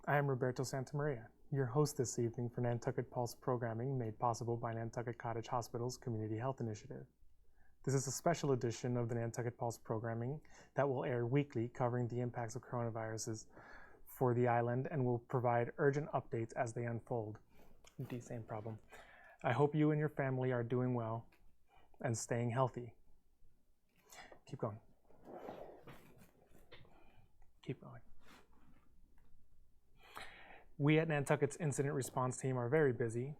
I am Roberto Santamaria, your host this evening for Nantucket Pulse programming made possible by Nantucket Cottage Hospital's Community Health Initiative. This is a special edition of the Nantucket Pulse programming that will air weekly, covering the impacts of coronaviruses for the island and will provide urgent updates as they unfold. Same problem. I hope you and your family are doing well and staying healthy. Keep going. Keep going. We at Nantucket's Incident Response Team are very busy,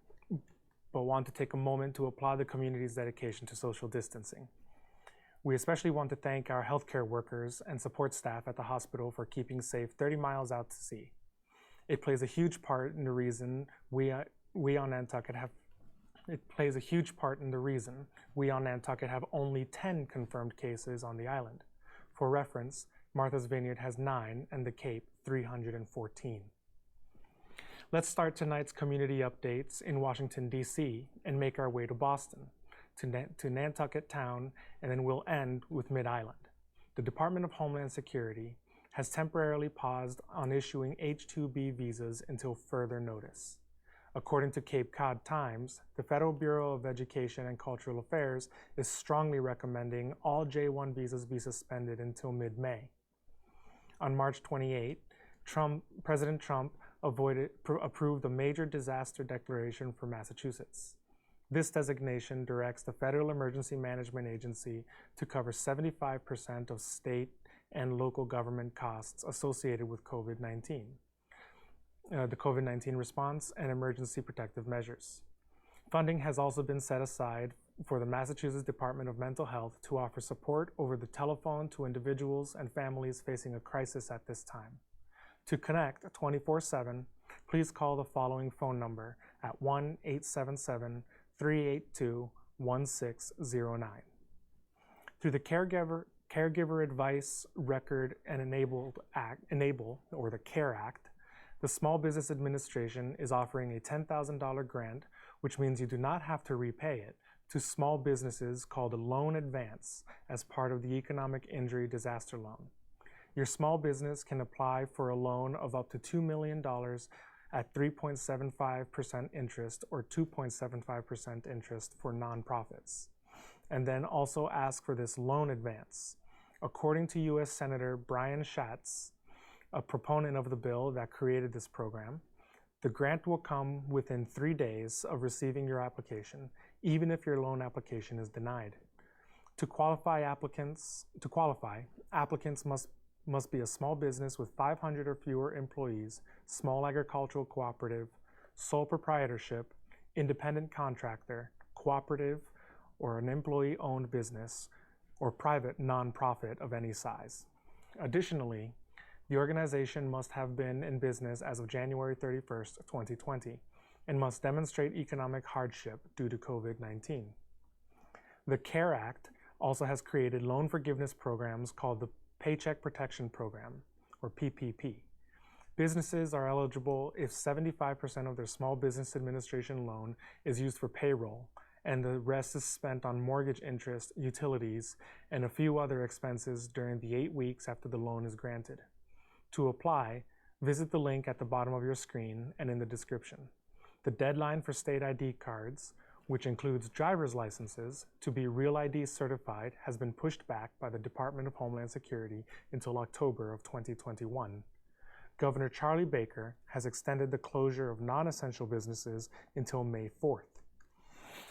but want to take a moment to applaud the community's dedication to social distancing. We especially want to thank our healthcare workers and support staff at the hospital for keeping safe 30 miles out to sea. It plays a huge part in the reason we on Nantucket have only 10 confirmed cases on the island. For reference, Martha's Vineyard has 9 and the Cape 314. Let's start tonight's community updates in Washington, D.C. and make our way to Boston, to Nantucket Town, and then we'll end with Mid-Island. The Department of Homeland Security has temporarily paused on issuing H-2B visas until further notice. According to Cape Cod Times, the Federal Bureau of Education and Cultural Affairs is strongly recommending all J-1 visas be suspended until mid-May. On March 28, President Trump approved a major disaster declaration for Massachusetts. This designation directs the Federal Emergency Management Agency to cover 75% of state and local government costs associated with COVID-19, the COVID-19 response and emergency protective measures. Funding has also been set aside for the Massachusetts Department of Mental Health to offer support over the telephone to individuals and families facing a crisis at this time. To connect 24/7, please call the following phone number at 1-877-382-1609. Through the Caregiver Advice Record and Enable, or the CARE Act, the Small Business Administration is offering a $10,000 grant, which means you do not have to repay it, to small businesses called a loan advance as part of the Economic Injury Disaster Loan. Your small business can apply for a loan of up to $2 million at 3.75% interest or 2.75% interest for nonprofits, and then also ask for this loan advance. According to U.S. Senator Brian Schatz, a proponent of the bill that created this program, the grant will come within 3 days of receiving your application, even if your loan application is denied. To qualify, applicants must be a small business with 500 or fewer employees, small agricultural cooperative, sole proprietorship, independent contractor, cooperative, or an employee-owned business, or private nonprofit of any size. Additionally, the organization must have been in business as of January 31st, 2020, and must demonstrate economic hardship due to COVID-19. The CARE Act also has created loan forgiveness programs called the Paycheck Protection Program, or PPP. Businesses are eligible if 75% of their Small Business Administration loan is used for payroll, and the rest is spent on mortgage interest, utilities, and a few other expenses during the 8 weeks after the loan is granted. To apply, visit the link at the bottom of your screen and in the description. The deadline for state ID cards, which includes driver's licenses, to be Real ID certified has been pushed back by the Department of Homeland Security until October of 2021. Governor Charlie Baker has extended the closure of non-essential businesses until May 4th.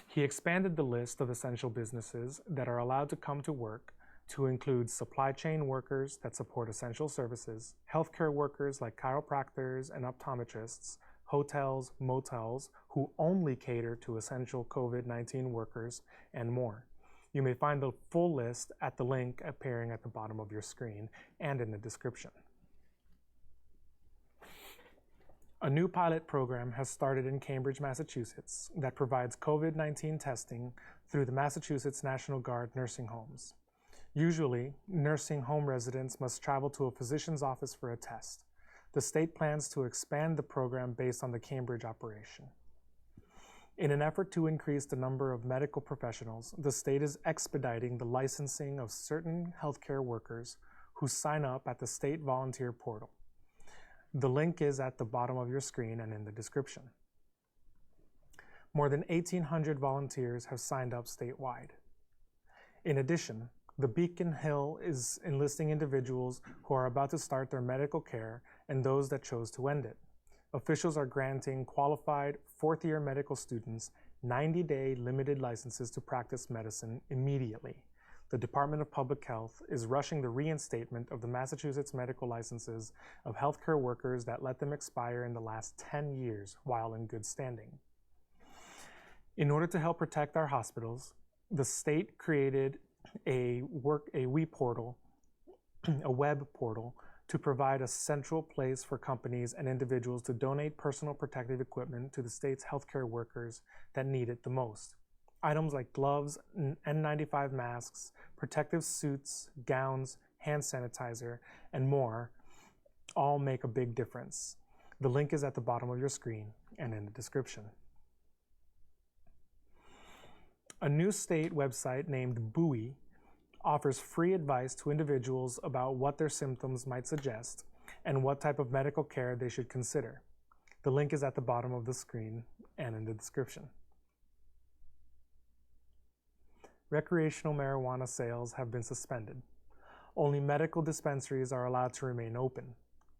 He expanded the list of essential businesses that are allowed to come to work to include supply chain workers that support essential services, healthcare workers like chiropractors and optometrists, hotels, motels, who only cater to essential COVID-19 workers, and more. You may find the full list at the link appearing at the bottom of your screen and in the description. A new pilot program has started in Cambridge, Massachusetts that provides COVID-19 testing through the Massachusetts National Guard nursing homes. Usually, nursing home residents must travel to a physician's office for a test. The state plans to expand the program based on the Cambridge operation. In an effort to increase the number of medical professionals, the state is expediting the licensing of certain healthcare workers who sign up at the state volunteer portal. The link is at the bottom of your screen and in the description. More than 1,800 volunteers have signed up statewide. In addition, the Beacon Hill is enlisting individuals who are about to start their medical care and those that chose to end it. Officials are granting qualified fourth-year medical students 90-day limited licenses to practice medicine immediately. The Department of Public Health is rushing the reinstatement of the Massachusetts medical licenses of healthcare workers that let them expire in the last 10 years while in good standing. In order to help protect our hospitals, the state created a web portal to provide a central place for companies and individuals to donate personal protective equipment to the state's healthcare workers that need it the most. Items like gloves, N95 masks, protective suits, gowns, hand sanitizer, and more all make a big difference. The link is at the bottom of your screen and in the description. A new state website named Buoy offers free advice to individuals about what their symptoms might suggest and what type of medical care they should consider. The link is at the bottom of the screen and in the description. Recreational marijuana sales have been suspended. Only medical dispensaries are allowed to remain open.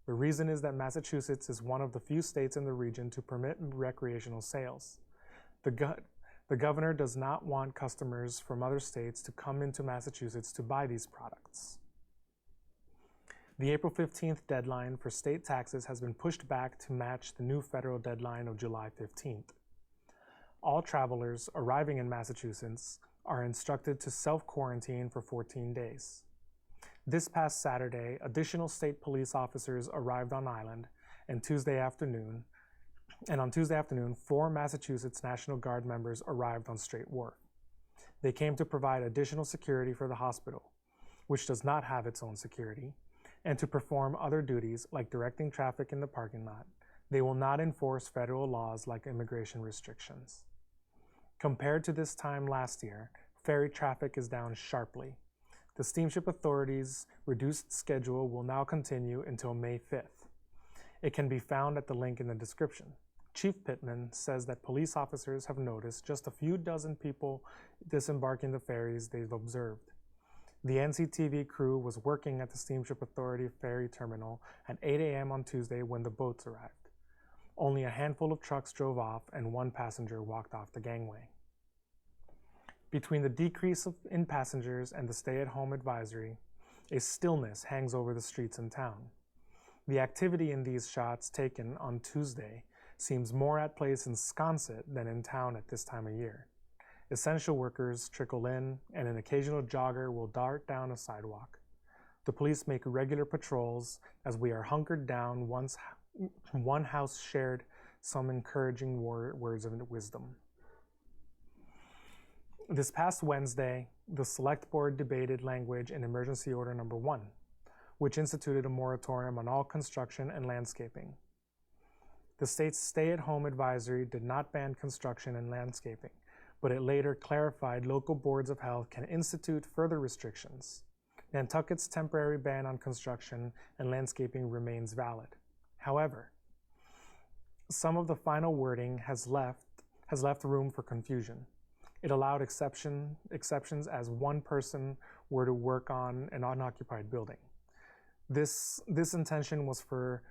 The reason is that Massachusetts is one of the few states in the region to permit recreational sales. The governor does not want customers from other states to come into Massachusetts to buy these products. The April 15th deadline for state taxes has been pushed back to match the new federal deadline of July 15th. All travelers arriving in Massachusetts are instructed to self-quarantine for 14 days. This past Saturday, additional state police officers arrived on island, and on Tuesday afternoon, 4 Massachusetts National Guard members arrived on Strait Wharf. They came to provide additional security for the hospital, which does not have its own security, and to perform other duties like directing traffic in the parking lot. They will not enforce federal laws like immigration restrictions. Compared to this time last year, ferry traffic is down sharply. The steamship authorities' reduced schedule will now continue until May 5th. It can be found at the link in the description. Chief Pittman says that police officers have noticed just a few dozen people disembarking the ferries they've observed. The NCTV crew was working at the Steamship Authority ferry terminal at 8 a.m. on Tuesday when the boats arrived. Only a handful of trucks drove off and 1 passenger walked off the gangway. Between the decrease in passengers and the stay-at-home advisory, a stillness hangs over the streets in town. The activity in these shots taken on Tuesday seems more at place in Sconset than in town at this time of year. Essential workers trickle in, and an occasional jogger will dart down a sidewalk. The police make regular patrols as we are hunkered down. One house shared some encouraging words of wisdom. This past Wednesday, the Select Board debated language in Emergency Order No. 1, which instituted a moratorium on all construction and landscaping. The state's stay-at-home advisory did not ban construction and landscaping, but it later clarified local boards of health can institute further restrictions. Nantucket's temporary ban on construction and landscaping remains valid. However, some of the final wording has left room for confusion. It allowed exceptions as one person were to work on an unoccupied building. This intention was for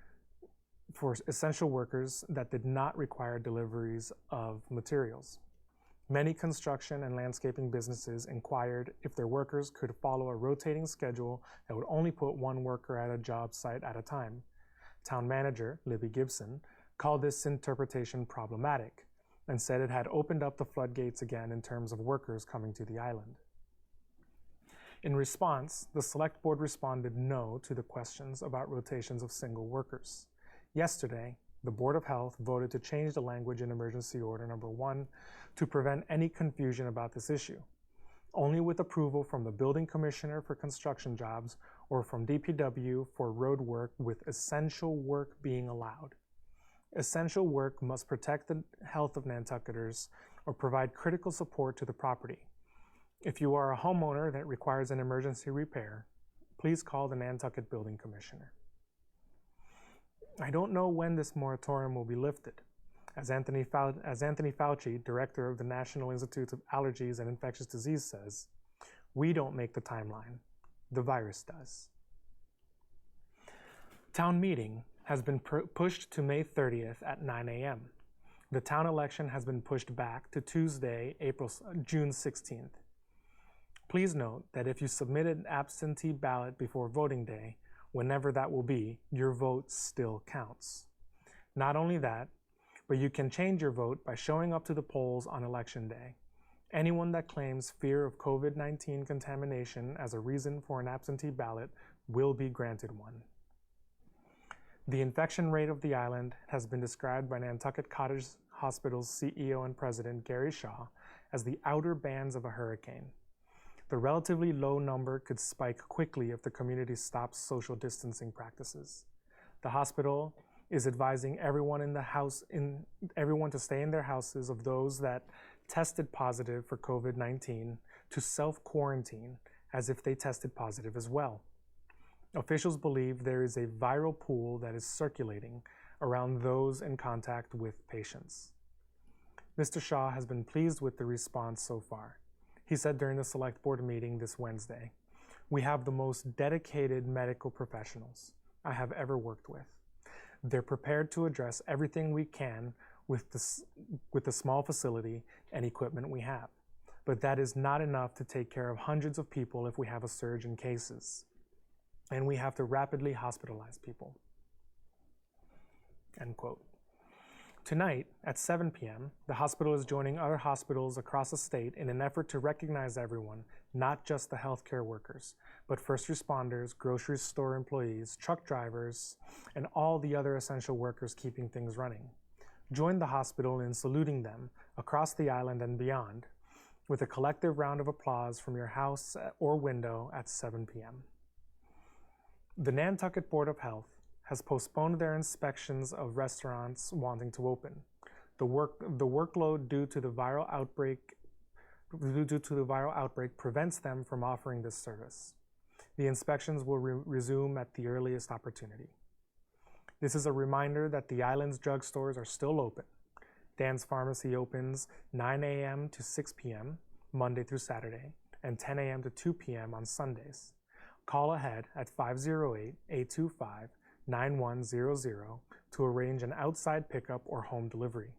essential workers that did not require deliveries of materials. Many construction and landscaping businesses inquired if their workers could follow a rotating schedule that would only put 1 worker at a job site at a time. Town manager, Libby Gibson, called this interpretation problematic and said it had opened up the floodgates again in terms of workers coming to the island. In response, the Select Board responded no to the questions about rotations of single workers. Yesterday, the Board of Health voted to change the language in Emergency Order No. 1 to prevent any confusion about this issue, only with approval from the Building Commissioner for construction jobs or from DPW for road work, with essential work being allowed. Essential work must protect the health of Nantucketers or provide critical support to the property. If you are a homeowner that requires an emergency repair, please call the Nantucket Building Commissioner. I don't know when this moratorium will be lifted. As Anthony Fauci, director of the National Institute of Allergies and Infectious Disease, says, we don't make the timeline, the virus does. Town meeting has been pushed to May 30th at 9 a.m. The town election has been pushed back to Tuesday, June 16th. Please note that if you submitted an absentee ballot before voting day, whenever that will be, your vote still counts. Not only that, but you can change your vote by showing up to the polls on election day. Anyone that claims fear of COVID-19 contamination as a reason for an absentee ballot will be granted one. The infection rate of the island has been described by Nantucket Cottage Hospital's CEO and president, Gary Shaw, as the outer bands of a hurricane. The relatively low number could spike quickly if the community stops social distancing practices. The hospital is advising everyone to stay in their houses of those that tested positive for COVID-19 to self-quarantine as if they tested positive as well. Officials believe there is a viral pool that is circulating around those in contact with patients. Mr. Shaw has been pleased with the response so far. He said during the Select Board meeting this Wednesday, "We have the most dedicated medical professionals I have ever worked with. They're prepared to address everything we can with the small facility and equipment we have. But that is not enough to take care of hundreds of people if we have a surge in cases. And we have to rapidly hospitalize people." End quote. Tonight at 7 p.m., the hospital is joining other hospitals across the state in an effort to recognize everyone, not just the healthcare workers, but first responders, grocery store employees, truck drivers, and all the other essential workers keeping things running. Join the hospital in saluting them across the island and beyond with a collective round of applause from your house or window at 7 p.m. The Nantucket Board of Health has postponed their inspections of restaurants wanting to open. The workload due to the viral outbreak prevents them from offering this service. The inspections will resume at the earliest opportunity. This is a reminder that the island's drugstores are still open. Dan's Pharmacy opens 9 a.m. to 6 p.m. Monday through Saturday and 10 a.m. to 2 p.m. on Sundays. Call ahead at 508-825-9100 to arrange an outside pickup or home delivery.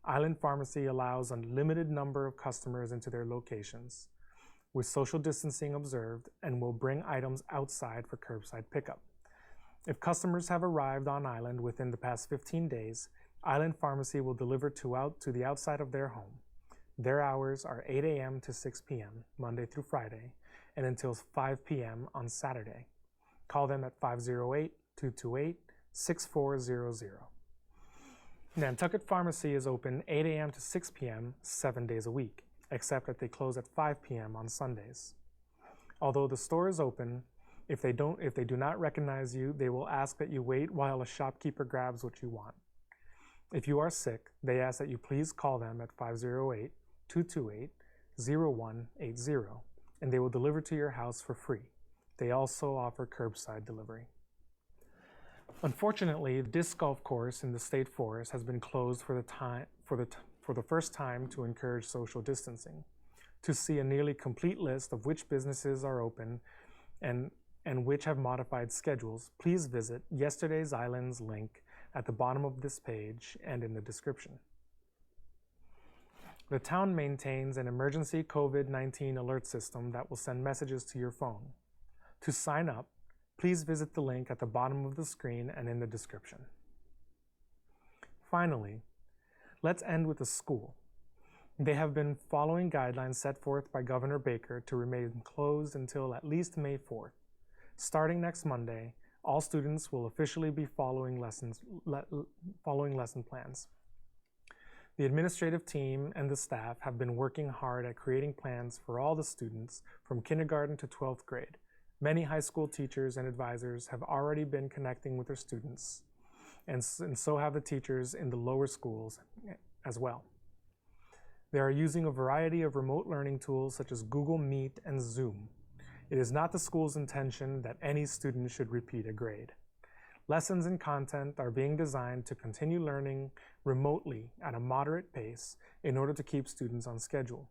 Island Pharmacy allows a limited number of customers into their locations, with social distancing observed, and will bring items outside for curbside pickup. If customers have arrived on island within the past 15 days, Island Pharmacy will deliver to the outside of their home. Their hours are 8 a.m. to 6 p.m. Monday through Friday, and until 5 p.m. on Saturday. Call them at 508-228-6400. Nantucket Pharmacy is open 8 a.m. to 6 p.m. 7 days a week, except that they close at 5 p.m. on Sundays. Although the store is open, if they do not recognize you, they will ask that you wait while a shopkeeper grabs what you want. If you are sick, they ask that you please call them at 508-228-0180, and they will deliver to your house for free. They also offer curbside delivery. Unfortunately, the disc golf course in the state forest has been closed for the first time to encourage social distancing. To see a nearly complete list of which businesses are open and which have modified schedules, please visit yesterday's Islands link at the bottom of this page and in the description. The town maintains an emergency COVID-19 alert system that will send messages to your phone. To sign up, please visit the link at the bottom of the screen and in the description. Finally, let's end with the school. They have been following guidelines set forth by Governor Baker to remain closed until at least May 4th. Starting next Monday, all students will officially be following lesson plans. The administrative team and the staff have been working hard at creating plans for all the students from kindergarten to 12th grade. Many high school teachers and advisors have already been connecting with their students, and so have the teachers in the lower schools as well. They are using a variety of remote learning tools such as Google Meet and Zoom. It is not the school's intention that any student should repeat a grade. Lessons and content are being designed to continue learning remotely at a moderate pace in order to keep students on schedule.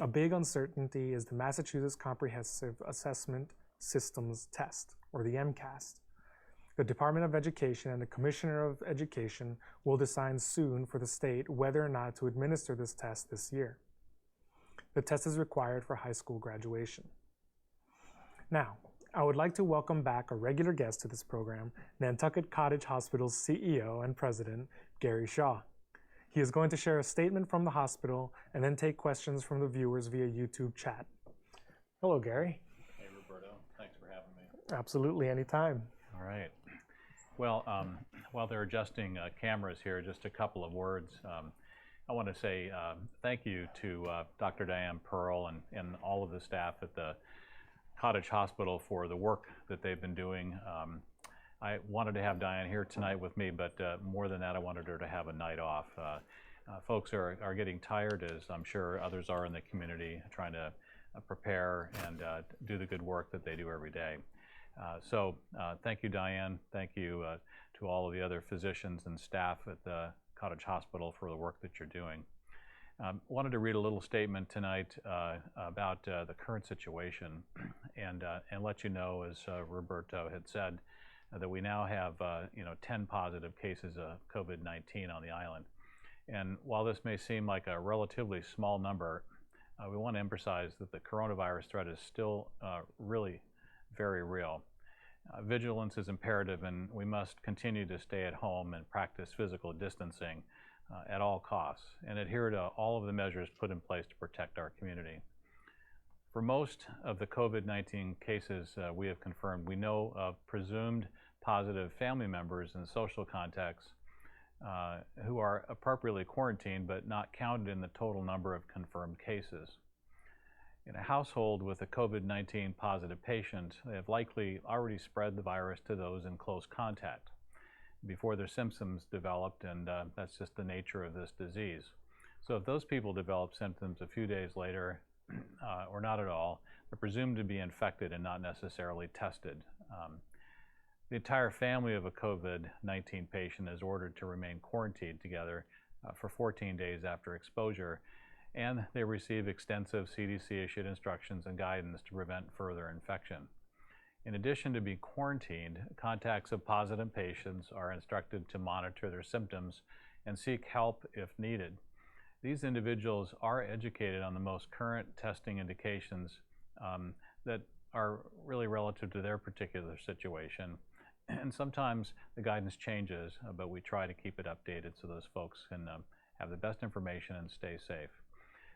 A big uncertainty is the Massachusetts Comprehensive Assessment Systems Test, or the MCAS. The Department of Education and the Commissioner of Education will decide soon for the state whether or not to administer this test this year. The test is required for high school graduation. Now, I would like to welcome back a regular guest to this program, Nantucket Cottage Hospital's CEO and President, Gary Shaw. He is going to share a statement from the hospital and then take questions from the viewers via YouTube chat. Hello, Gary. Hey, Roberto. Thanks for having me. Absolutely, anytime. All right. Well, while they're adjusting cameras here, just a couple of words. I want to say thank you to Dr. Diane Pearl and all of the staff at the Cottage Hospital for the work that they've been doing. I wanted to have Diane here tonight with me, but more than that, I wanted her to have a night off. Folks are getting tired, as I'm sure others are in the community, trying to prepare and do the good work that they do every day. So thank you, Diane. Thank you to all of the other physicians and staff at the Cottage Hospital for the work that you're doing. Wanted to read a little statement tonight about the current situation and let you know, as Roberto had said, that we now have 10 positive cases of COVID-19 on the island. And while this may seem like a relatively small number, we want to emphasize that the coronavirus threat is still really very real. Vigilance is imperative, and we must continue to stay at home and practice physical distancing at all costs and adhere to all of the measures put in place to protect our community. For most of the COVID-19 cases we have confirmed, we know of presumed positive family members and social contacts who are appropriately quarantined but not counted in the total number of confirmed cases. In a household with a COVID-19 positive patient, they have likely already spread the virus to those in close contact before their symptoms developed, and that's just the nature of this disease. So if those people develop symptoms a few days later or not at all, they're presumed to be infected and not necessarily tested. The entire family of a COVID-19 patient is ordered to remain quarantined together for 14 days after exposure, and they receive extensive CDC-issued instructions and guidance to prevent further infection. In addition to being quarantined, contacts of positive patients are instructed to monitor their symptoms and seek help if needed. These individuals are educated on the most current testing indications that are really relative to their particular situation. And sometimes the guidance changes, but we try to keep it updated so those folks can have the best information and stay safe.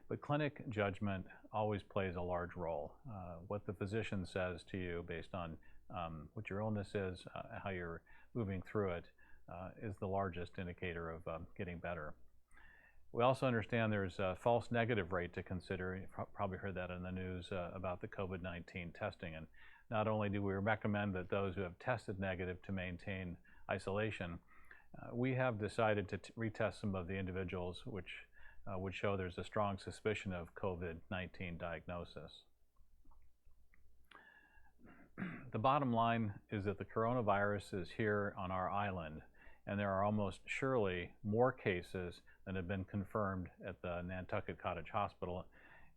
But clinic judgment always plays a large role. What the physician says to you based on what your illness is, how you're moving through it, is the largest indicator of getting better. We also understand there's a false negative rate to consider. You've probably heard that in the news about the COVID-19 testing. And not only do we recommend that those who have tested negative to maintain isolation, we have decided to retest some of the individuals which would show there's a strong suspicion of COVID-19 diagnosis. The bottom line is that the coronavirus is here on our island, and there are almost surely more cases than have been confirmed at the Nantucket Cottage Hospital,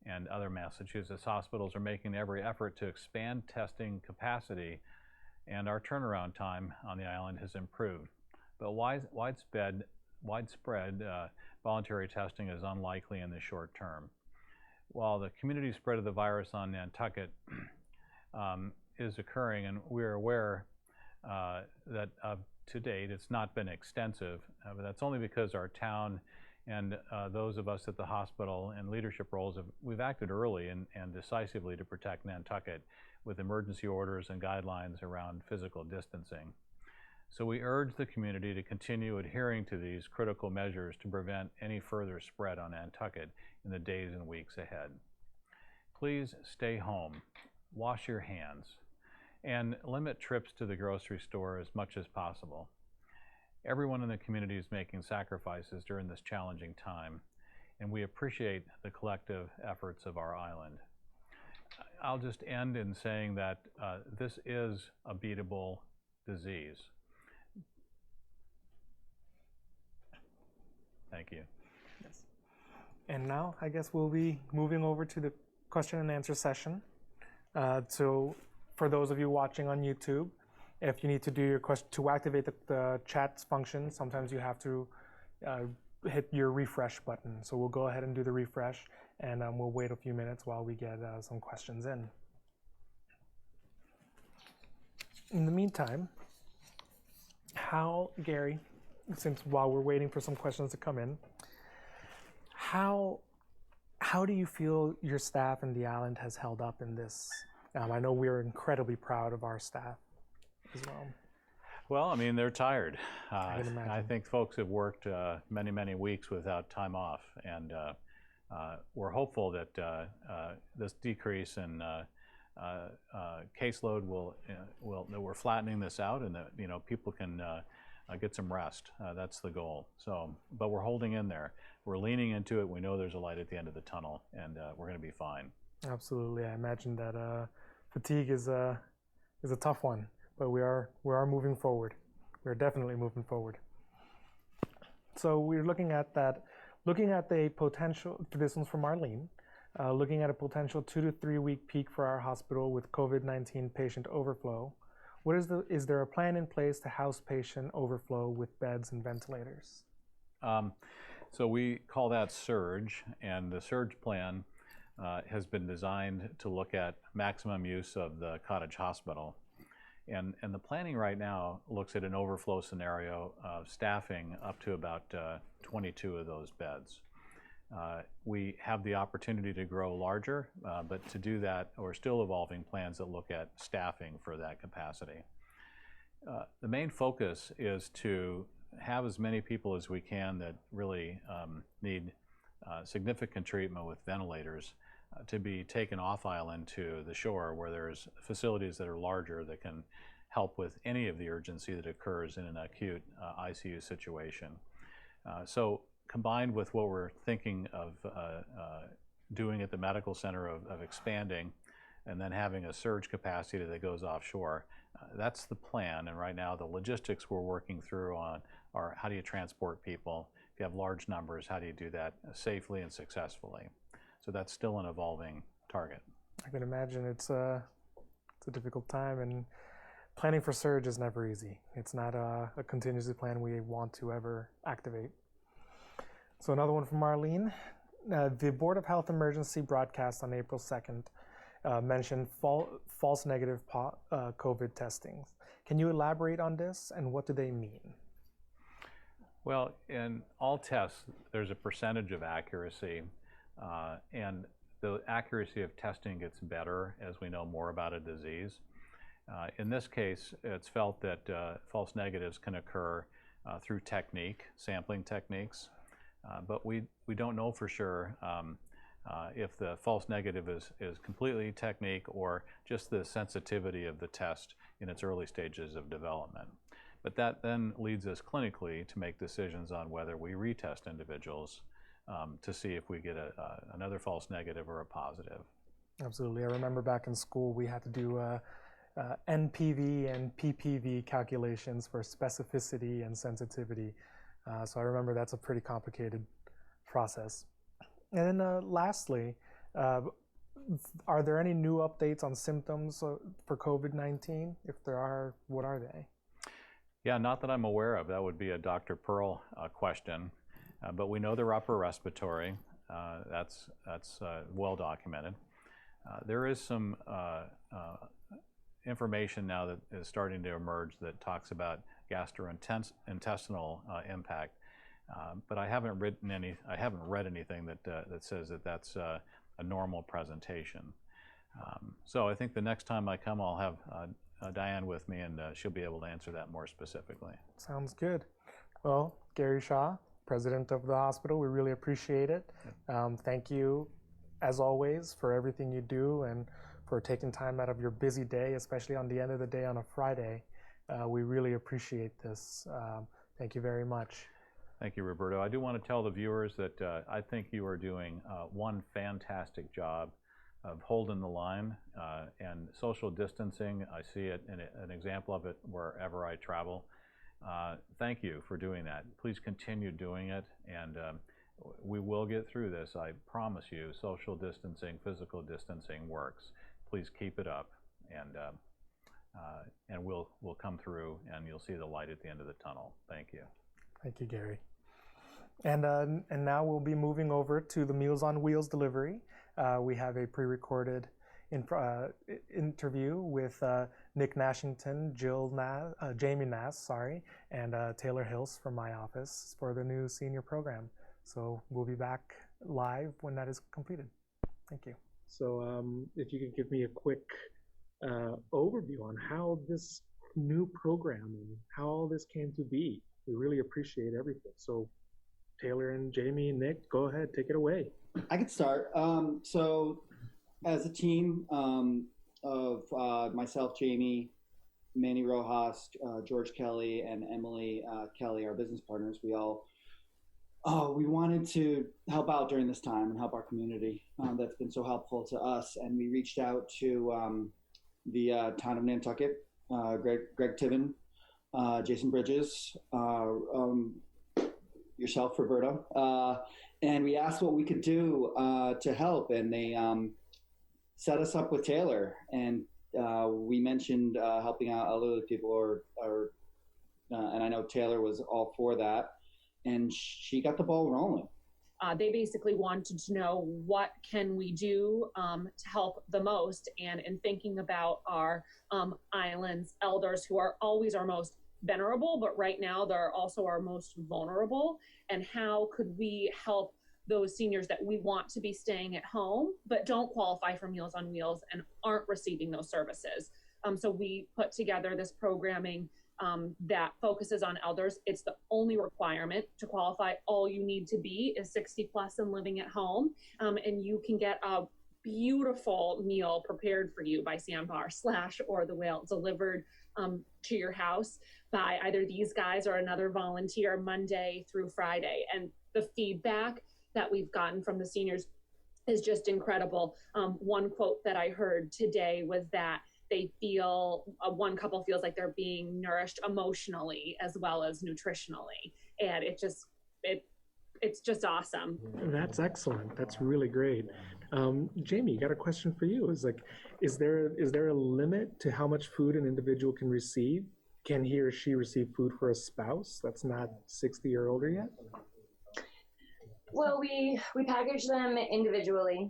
and other Massachusetts hospitals are making every effort to expand testing capacity, and our turnaround time on the island has improved. But widespread voluntary testing is unlikely in the short term. While the community spread of the virus on Nantucket is occurring, and we're aware that to date it's not been extensive, but that's only because our town and those of us at the hospital in leadership roles, we've acted early and decisively to protect Nantucket with emergency orders and guidelines around physical distancing. So we urge the community to continue adhering to these critical measures to prevent any further spread on Nantucket in the days and weeks ahead. Please stay home, wash your hands, and limit trips to the grocery store as much as possible. Everyone in the community is making sacrifices during this challenging time, and we appreciate the collective efforts of our island. I'll just end in saying that this is a beatable disease. Thank you. Yes. And now I guess we'll be moving over to the question and answer session. So for those of you watching on YouTube, if you need to do your question to activate the chat function, sometimes you have to hit your refresh button. So we'll go ahead and do the refresh, and we'll wait a few minutes while we get some questions in. In the meantime, Gary, since while we're waiting for some questions to come in, how do you feel your staff and the island has held up in this? I know we're incredibly proud of our staff as well. Well, I mean, they're tired. I can imagine. I think folks have worked many, many weeks without time off, and we're hopeful that this decrease in caseload that we're flattening this out, and that people can get some rest. That's the goal. So, but we're holding in there. We're leaning into it. We know there's a light at the end of the tunnel, and we're going to be fine. Absolutely. I imagine that fatigue is a tough one, but we are moving forward. We're definitely moving forward. So we're looking at the potential. This one's from Marlene. Looking at a potential 2 to 3 week peak for our hospital with COVID-19 patient overflow. Is there a plan in place to house patient overflow with beds and ventilators? So we call that surge, and the surge plan has been designed to look at maximum use of the cottage hospital. And the planning right now looks at an overflow scenario of staffing up to about 22 of those beds. We have the opportunity to grow larger, but to do that, we're still evolving plans that look at staffing for that capacity. The main focus is to have as many people as we can that really need significant treatment with ventilators to be taken off island to the shore, where there's facilities that are larger that can help with any of the urgency that occurs in an acute ICU situation. So combined with what we're thinking of doing at the medical center of expanding and then having a surge capacity that goes offshore, that's the plan. And right now the logistics we're working through on are how do you transport people? If you have large numbers, how do you do that safely and successfully? So that's still an evolving target. I can imagine it's a difficult time, and planning for surge is never easy. It's not a contingency plan we want to ever activate. So another one from Marlene. The Board of Health emergency broadcast on April 2nd mentioned false negative COVID testings. Can you elaborate on this, and what do they mean? Well, in all tests, there's a percentage of accuracy, and the accuracy of testing gets better as we know more about a disease. In this case, it's felt that false negatives can occur through sampling techniques, but we don't know for sure if the false negative is completely technique or just the sensitivity of the test in its early stages of development. But that then leads us clinically to make decisions on whether we retest individuals to see if we get another false negative or a positive. Absolutely. I remember back in school we had to do NPV and PPV calculations for specificity and sensitivity. So I remember that's a pretty complicated process. And then lastly, are there any new updates on symptoms for COVID-19? If there are, what are they? Yeah, not that I'm aware of. That would be a Dr. Pearl question. But we know they're upper respiratory. That's well documented. There is some information now that is starting to emerge that talks about gastrointestinal impact. But I haven't read anything that says that that's a normal presentation. So I think the next time I come, I'll have Diane with me, and she'll be able to answer that more specifically. Sounds good. Well, Gary Shaw, President of the hospital, we really appreciate it. Thank you, as always, for everything you do and for taking time out of your busy day, especially on the end of the day on a Friday. We really appreciate this. Thank you very much. Thank you, Roberto. I do want to tell the viewers that I think you are doing one fantastic job of holding the line and social distancing. I see it in an example of it wherever I travel. thank you for doing that. Please continue doing it, and we will get through this. I promise you. Social distancing, physical distancing works. Please keep it up, and we'll come through, and you'll see the light at the end of the tunnel. Thank you. Thank you, Gary. And now we'll be moving over to the Meals on Wheels delivery. We have a pre-recorded interview with Nick Nashington, Jamie Nass, and Taylor Hills from my office for the new senior program. So we'll be back live when that is completed. Thank you. So if you could give me a quick overview on how this new program and how all this came to be. We really appreciate everything. So Taylor and Jamie and Nick, go ahead, take it away. I could start. So as a team of myself, Jamie, Manny Rojas, George Kelly, and Emily Kelly, our business partners, we wanted to help out during this time and help our community that's been so helpful to us. And we reached out to the town of Nantucket, Greg Tiven, Jason Bridges, yourself, Roberto, and we asked what we could do to help, and they set us up with Taylor, and we mentioned helping out elderly people, and I know Taylor was all for that, and she got the ball rolling. They basically wanted to know what can we do to help the most, and in thinking about our island's elders, who are always our most venerable, but right now they're also our most vulnerable, and how could we help those seniors that we want to be staying at home but don't qualify for Meals on Wheels and aren't receiving those services. So we put together this programming that focuses on elders. It's the only requirement to qualify. All you need to be is 60 plus and living at home, and you can get a beautiful meal prepared for you by Sandbar or the Whale delivered to your house by either these guys or another volunteer Monday through Friday. And the feedback that we've gotten from the seniors is just incredible. One quote that I heard today was that they feel, one couple feels like they're being nourished emotionally as well as nutritionally. And it's just awesome. That's excellent. That's really great. Jamie, got a question for you. Is there a limit to how much food an individual can receive? Can he or she receive food for a spouse that's not 60 or older yet? Well, we package them individually,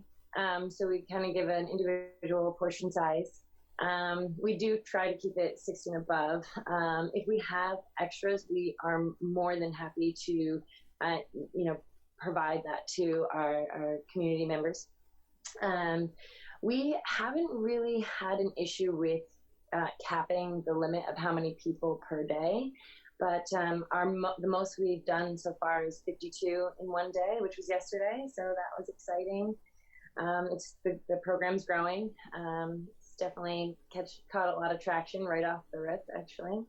so we kind of give an individual portion size. We do try to keep it 60 and above. If we have extras, we are more than happy to, provide that to our community members. We haven't really had an issue with capping the limit of how many people per day. But the most we've done so far is 52 in one day, which was yesterday. So that was exciting. The program's growing. It's definitely caught a lot of traction right off the rip, actually.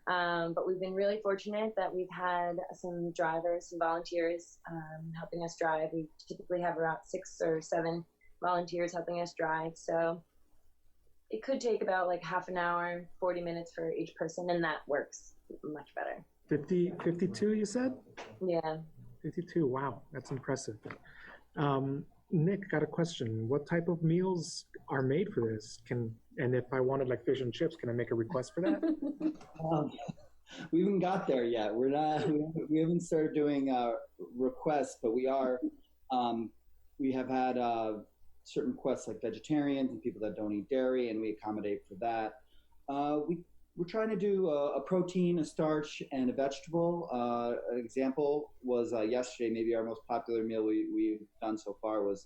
But we've been really fortunate that we've had some drivers, some volunteers helping us drive. We typically have around 6 or 7 volunteers helping us drive. So it could take about like half an hour, 40 minutes for each person, and that works much better. 52, you said? Yeah. 52, wow, that's impressive. Nick, got a question. What type of meals are made for this? And if I wanted like fish and chips, can I make a request for that? We haven't got there yet. We haven't started doing requests, but we are. We have had certain requests like vegetarians and people that don't eat dairy, and we accommodate for that. We're trying to do a protein, a starch, and a vegetable. An example was yesterday, maybe our most popular meal we've done so far was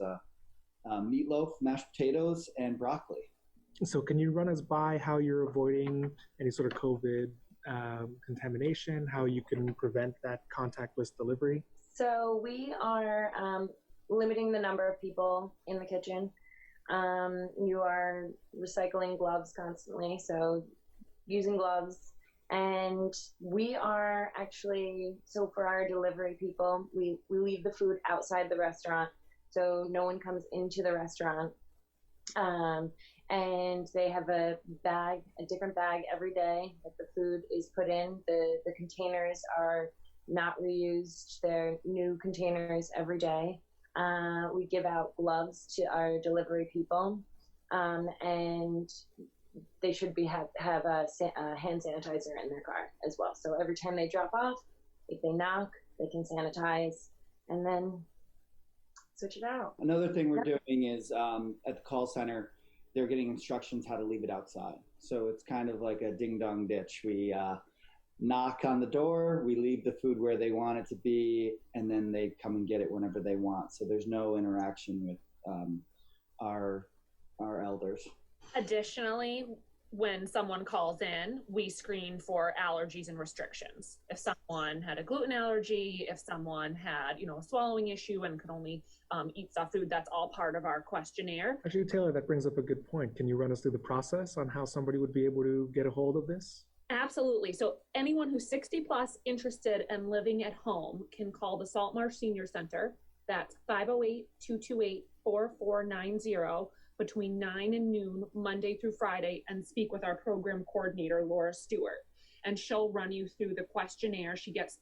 meatloaf, mashed potatoes, and broccoli. So can you run us by how you're avoiding any sort of COVID contamination, how you can prevent that contactless delivery? So we are limiting the number of people in the kitchen. You are recycling gloves constantly, so using gloves. And we are actually, so for our delivery people, we leave the food outside the restaurant, so no one comes into the restaurant. and they have a different bag every day that the food is put in. The containers are not reused. They're new containers every day. We give out gloves to our delivery people, and they should have a hand sanitizer in their car as well. So every time they drop off, if they knock, they can sanitize and then switch it out. Another thing we're doing is at the call center, they're getting instructions how to leave it outside. So it's kind of like a ding dong ditch. We knock on the door, we leave the food where they want it to be, and then they come and get it whenever they want. So there's no interaction with our elders. Additionally, when someone calls in, we screen for allergies and restrictions. If someone had a gluten allergy, if someone had, a swallowing issue and could only eat soft food, that's all part of our questionnaire. Actually, Taylor, that brings up a good point. Can you run us through the process on how somebody would be able to get a hold of this? Absolutely. So anyone who's 60 plus interested and living at home can call the Saltmarsh Senior Center. That's 508-228-4490 between 9 and noon, Monday through Friday, and speak with our program coordinator, Laura Stewart. And she'll run you through the questionnaire. She gets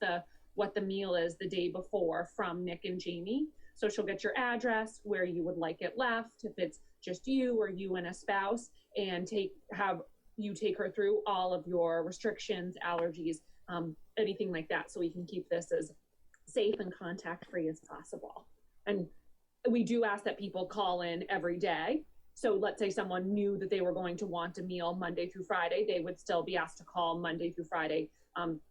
what the meal is the day before from Nick and Jamie. So she'll get your address, where you would like it left, if it's just you or you and a spouse, and have you take her through all of your restrictions, allergies, anything like that, so we can keep this as safe and contact-free as possible. And we do ask that people call in every day. So let's say someone knew that they were going to want a meal Monday through Friday, they would still be asked to call Monday through Friday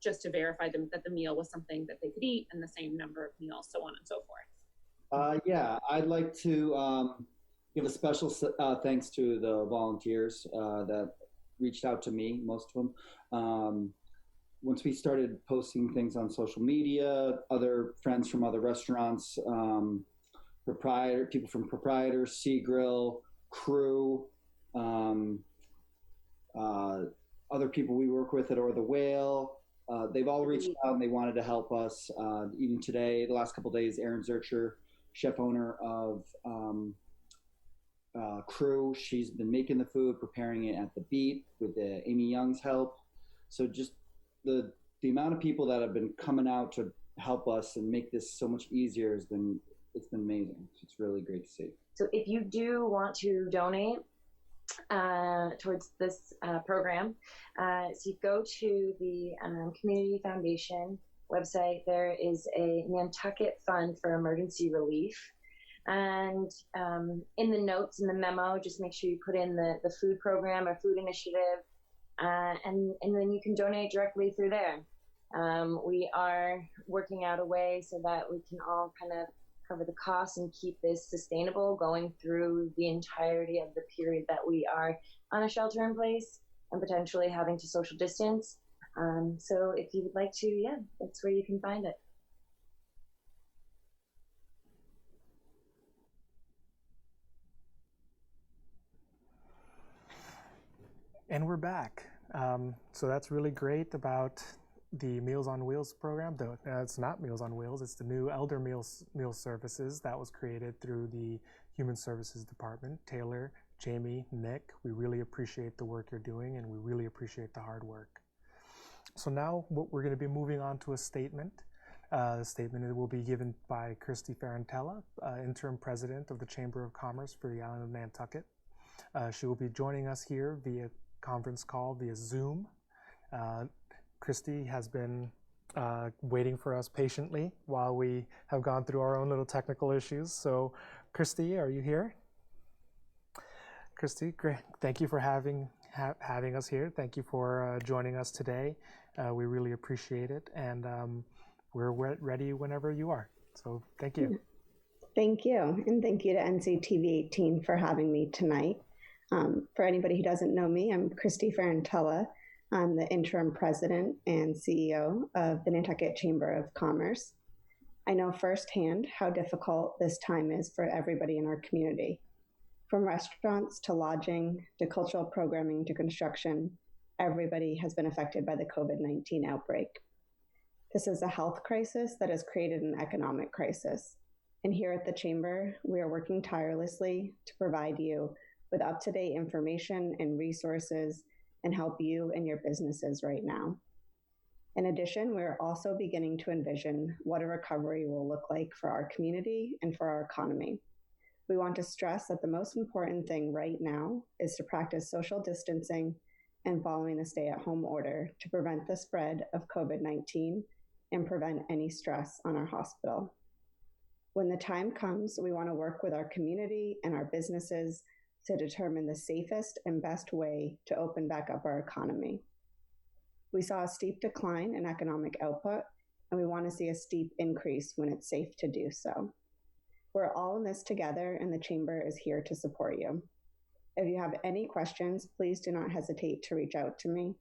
just to verify that the meal was something that they could eat, and the same number of meals, so on and so forth. Yeah, I'd like to give a special thanks to the volunteers that reached out to me, most of them. Once we started posting things on social media, other friends from other restaurants, people from Proprietors, Sea Grill, Crew, other people we work with at Or the Whale, they've all reached out and they wanted to help us. Even today, the last couple of days, Erin Zurcher, chef owner of Crew, she's been making the food, preparing it at the Beat with Amy Young's help. So just the amount of people that have been coming out to help us and make this so much easier it's been amazing. It's really great to see. So if you do want to donate towards this program, so you go to the Community Foundation website. There is a Nantucket Fund for Emergency Relief. And in the notes, in the memo, just make sure you put in the food program or food initiative, and then you can donate directly through there. We are working out a way so that we can all kind of cover the costs and keep this sustainable going through the entirety of the period that we are on a shelter in place and potentially having to social distance. So if you would like to, that's where you can find it. And we're back. So that's really great about the Meals on Wheels program. It's not Meals on Wheels, it's the new Elder Meal Services that was created through the Human Services Department. Taylor, Jamie, Nick, we really appreciate the work you're doing, and we really appreciate the hard work. So now we're going to be moving on to a statement. The statement will be given by Christy Ferrantella, interim president of the Chamber of Commerce for the island of Nantucket. She will be joining us here via conference call via Zoom. Christy has been waiting for us patiently while we have gone through our own little technical issues. So, Christy, are you here? Christy, great. Thank you for having us here. Thank you for joining us today. We really appreciate it, and we're ready whenever you are. So, thank you. Thank you, and thank you to NCTV 18 for having me tonight. For anybody who doesn't know me, I'm Christy Ferrantella. I'm the interim president and CEO of the Nantucket Chamber of Commerce. I know firsthand how difficult this time is for everybody in our community. From restaurants to lodging to cultural programming to construction, everybody has been affected by the COVID-19 outbreak. This is a health crisis that has created an economic crisis. And here at the Chamber, we are working tirelessly to provide you with up-to-date information and resources and help you and your businesses right now. In addition, we're also beginning to envision what a recovery will look like for our community and for our economy. We want to stress that the most important thing right now is to practice social distancing and following the stay-at-home order to prevent the spread of COVID-19 and prevent any stress on our hospital. When the time comes, we want to work with our community and our businesses to determine the safest and best way to open back up our economy. We saw a steep decline in economic output, and we want to see a steep increase when it's safe to do so. We're all in this together, and the Chamber is here to support you. If you have any questions, please do not hesitate to reach out to me.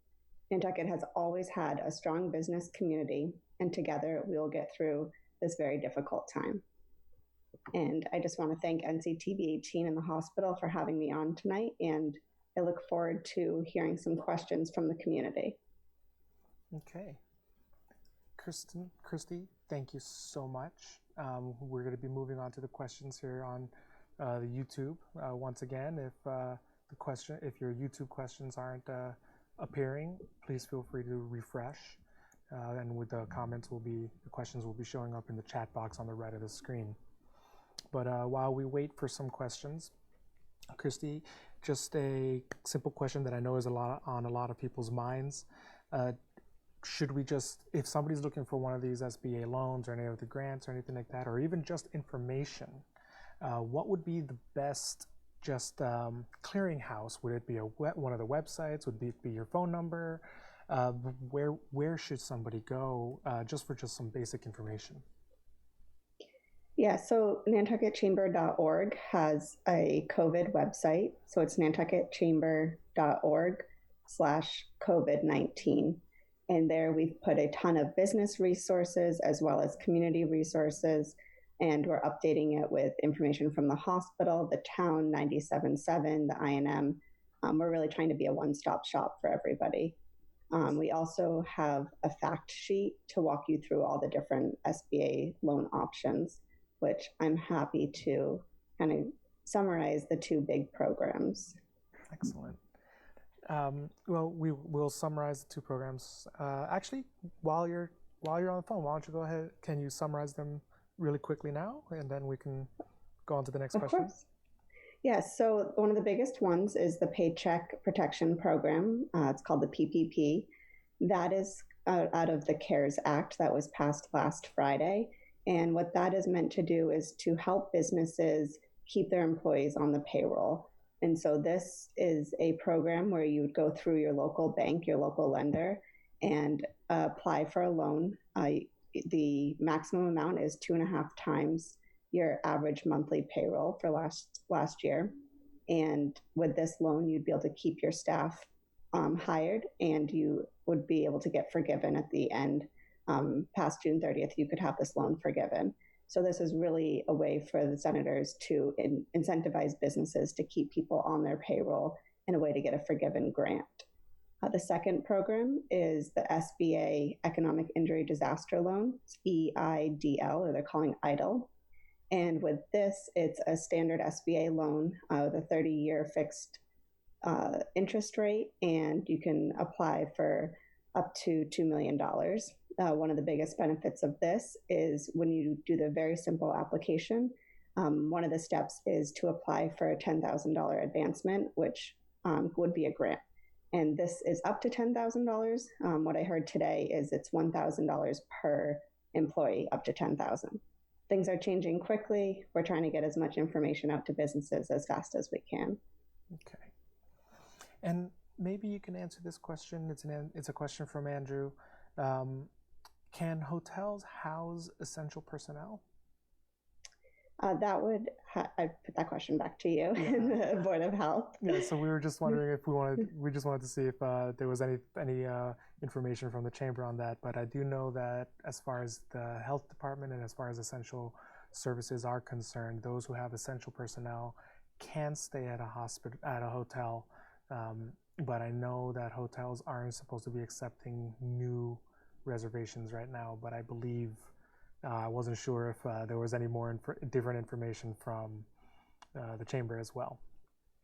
Nantucket has always had a strong business community, and together we will get through this very difficult time. And I just want to thank NCTV 18 and the hospital for having me on tonight, and I look forward to hearing some questions from the community. Okay. Christy, thank you so much. We're going to be moving on to the questions here on the YouTube. Once again, if your YouTube questions aren't appearing, please feel free to refresh. And with the questions will be showing up in the chat box on the right of the screen. But while we wait for some questions, Christy, just a simple question that I know is on a lot of people's minds. Should we just, if somebody's looking for one of these SBA loans or any of the grants or anything like that, or even just information, what would be the best clearinghouse? Would it be one of the websites? Would it be your phone number? Where should somebody go just for some basic information? Yeah, so nantucketchamber.org has a COVID website. So it's nantucketchamber.org/COVID-19. And there we've put a ton of business resources as well as community resources. And we're updating it with information from the hospital, the town, 97.7, the INM. We're really trying to be a one-stop shop for everybody. We also have a fact sheet to walk you through all the different SBA loan options, which I'm happy to kind of summarize the two big programs. Excellent. Well, we will summarize the two programs. Actually, while you're on the phone, why don't you go ahead? Can you summarize them really quickly now, and then we can go on to the next question? Of course. Yes. So one of the biggest ones is the Paycheck Protection Program. It's called the PPP. That is out of the CARES Act that was passed last Friday. And what that is meant to do is to help businesses keep their employees on the payroll. And so this is a program where you would go through your local bank, your local lender, and apply for a loan. The maximum amount is 2.5 times your average monthly payroll for last year. And with this loan, you'd be able to keep your staff hired, and you would be able to get forgiven at the end. Past June 30th, you could have this loan forgiven. So this is really a way for the senators to incentivize businesses to keep people on their payroll and a way to get a forgiven grant. The second program is the SBA Economic Injury Disaster Loan, it's EIDL, or they're calling EIDL. And with this, it's a standard SBA loan with a 30-year fixed interest rate, and you can apply for up to $2 million. One of the biggest benefits of this is when you do the very simple application, one of the steps is to apply for a $10,000 advancement, which would be a grant. And this is up to $10,000. What I heard today is it's $1,000 per employee, up to $10,000. Things are changing quickly. We're trying to get as much information out to businesses as fast as we can. Okay. And maybe you can answer this question. It's a question from Andrew. Can hotels house essential personnel? I put that question back to you in the Board of Health. Yeah, so we were just wondering if we just wanted to see if there was any information from the Chamber on that. But I do know that as far as the health department and as far as essential services are concerned, those who have essential personnel can stay at a hotel. But I know that hotels aren't supposed to be accepting new reservations right now. But I believe I wasn't sure if there was any more different information from the Chamber as well.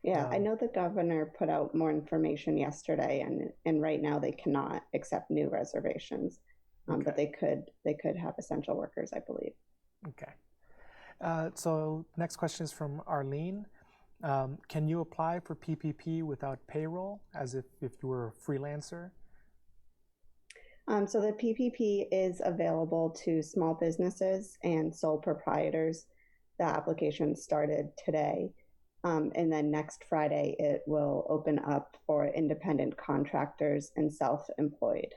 Yeah, I know the governor put out more information yesterday, and right now they cannot accept new reservations, but they could have essential workers, I believe. Okay. So next question is from Arlene. Can you apply for PPP without payroll, as if you were a freelancer? So the PPP is available to small businesses and sole proprietors. The application started today. And then next Friday, it will open up for independent contractors and self-employed.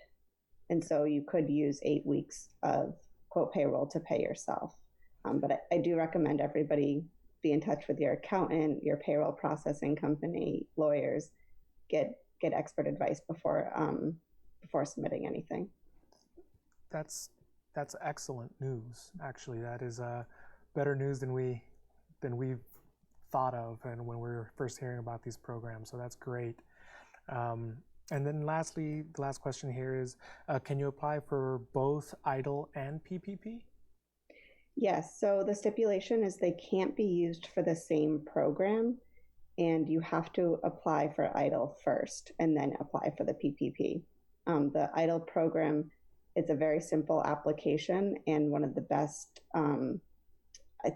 And so you could use 8 weeks of quote payroll to pay yourself. But I do recommend everybody be in touch with your accountant, your payroll processing company, lawyers, get expert advice before submitting anything. That's excellent news. Actually, that is better news than we've thought of, and when we were first hearing about these programs. So that's great. And then lastly, the last question here is, can you apply for both EIDL and PPP? Yes, so the stipulation is they can't be used for the same program, and you have to apply for EIDL first and then apply for the PPP. The EIDL program, it's a very simple application, and one of the best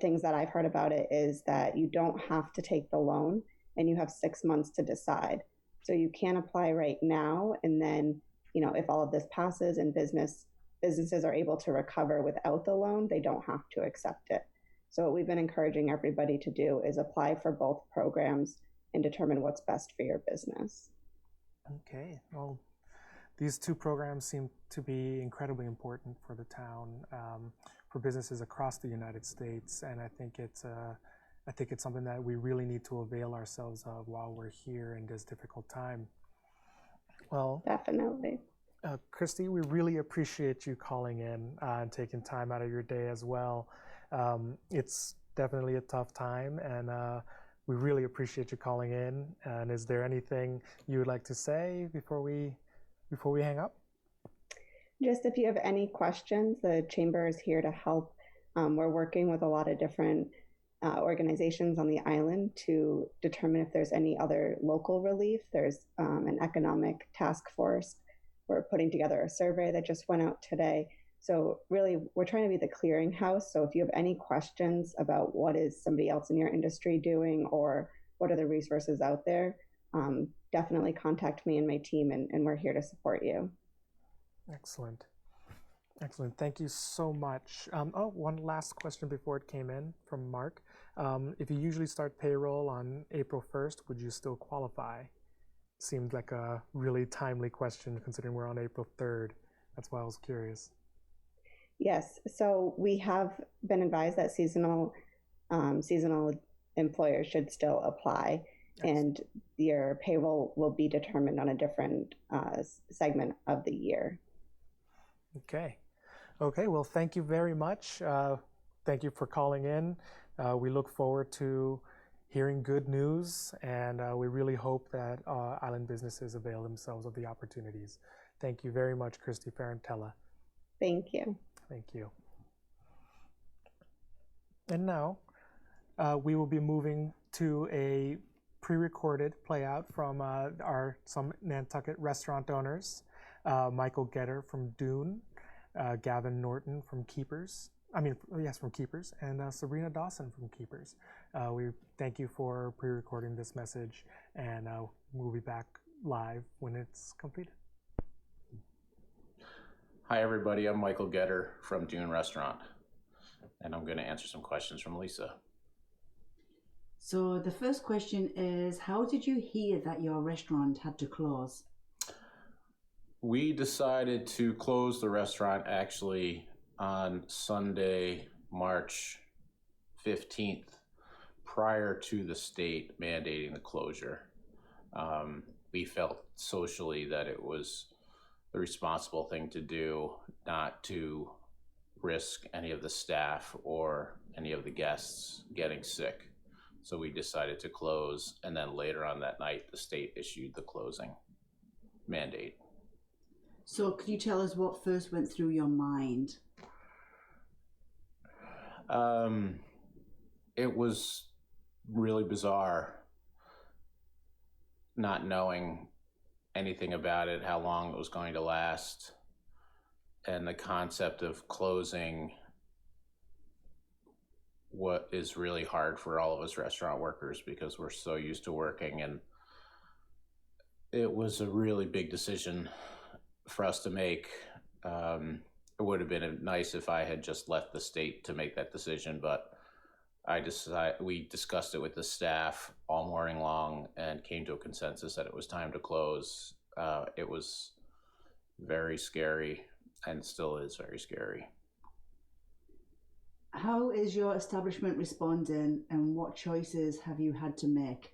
things that I've heard about it is that you don't have to take the loan, and you have 6 months to decide. So you can apply right now, and then, if all of this passes and businesses are able to recover without the loan, they don't have to accept it. So what we've been encouraging everybody to do is apply for both programs and determine what's best for your business. Okay, well, these two programs seem to be incredibly important for the town, for businesses across the United States, and I think it's something that we really need to avail ourselves of while we're here in this difficult time. Well, definitely. Christy, we really appreciate you calling in and taking time out of your day as well. It's definitely a tough time, and we really appreciate you calling in. And is there anything you would like to say before we hang up? Just if you have any questions, the Chamber is here to help. We're working with a lot of different organizations on the island to determine if there's any other local relief. There's an economic task force. We're putting together a survey that just went out today. So really, we're trying to be the clearinghouse. So if you have any questions about what is somebody else in your industry doing, or what are the resources out there, definitely contact me and my team, and we're here to support you. Excellent. Excellent. Thank you so much. One last question before it came in from Mark. If you usually start payroll on April 1st, would you still qualify? Seemed like a really timely question considering we're on April 3rd. That's why I was curious. Yes, so we have been advised that seasonal employers should still apply, yes, and your payroll will be determined on a different segment of the year. Okay. Okay, well, thank you very much. Thank you for calling in. We look forward to hearing good news, and we really hope that island businesses avail themselves of the opportunities. Thank you very much, Christy Ferrantella. Thank you. Thank you. And now we will be moving to a pre-recorded playout from some Nantucket restaurant owners, Michael Getter from Dune, Gavin Norton from Keepers, from Keepers, and Sabrina Dawson from Keepers. We thank you for pre-recording this message, and we'll be back live when it's completed. Hi everybody, I'm Michael Getter from Dune Restaurant, and I'm going to answer some questions from Lisa. So the first question is, how did you hear that your restaurant had to close? We decided to close the restaurant actually on Sunday, March 15th, prior to the state mandating the closure. We felt socially that it was the responsible thing to do, not to risk any of the staff or any of the guests getting sick. So we decided to close, and then later on that night, the state issued the closing mandate. So could you tell us what first went through your mind? It was really bizarre. not knowing anything about it, how long it was going to last, and the concept of closing what is really hard for all of us restaurant workers because we're so used to working. And it was a really big decision for us to make. It would have been nice if I had just left the state to make that decision, but we discussed it with the staff all morning long and came to a consensus that it was time to close. It was very scary and still is very scary. How is your establishment responding, and what choices have you had to make?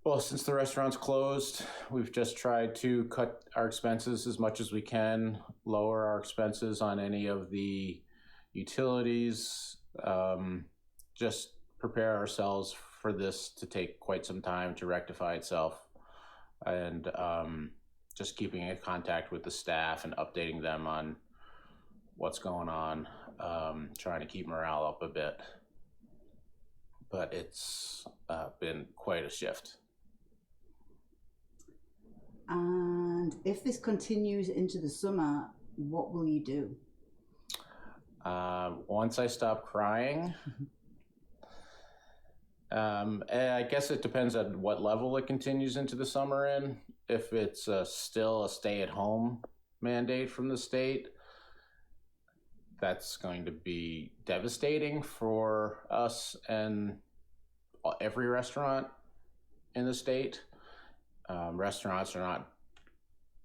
Well, since the restaurant's closed, we've just tried to cut our expenses as much as we can, lower our expenses on any of the utilities, just prepare ourselves for this to take quite some time to rectify itself, and just keeping in contact with the staff and updating them on what's going on, trying to keep morale up a bit. But it's been quite a shift. And if this continues into the summer, what will you do? Once I stop crying, I guess it depends on what level it continues into the summer in. If it's still a stay-at-home mandate from the state, that's going to be devastating for us and every restaurant in the state. Restaurants are not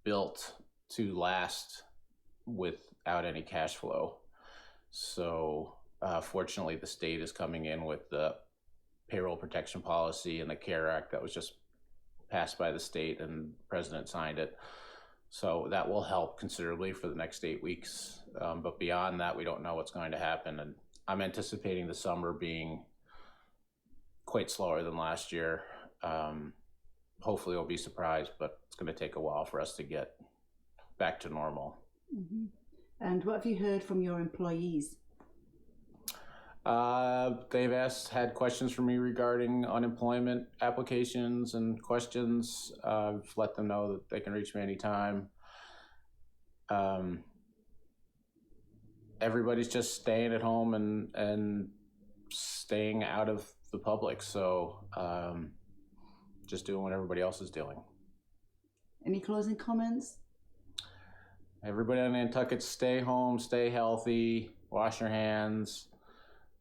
built to last without any cash flow. So fortunately, the state is coming in with the payroll protection policy and the CARE Act that was just passed by the state, and the president signed it. So that will help considerably for the next 8 weeks. But beyond that, we don't know what's going to happen. And I'm anticipating the summer being quite slower than last year. Hopefully we'll be surprised, but it's going to take a while for us to get back to normal. Mm-hmm. And what have you heard from your employees? They've had questions from me regarding unemployment applications and questions. I've let them know that they can reach me anytime. Everybody's just staying at home and staying out of the public. So just doing what everybody else is doing. Any closing comments? Everybody on Nantucket, stay home, stay healthy, wash your hands.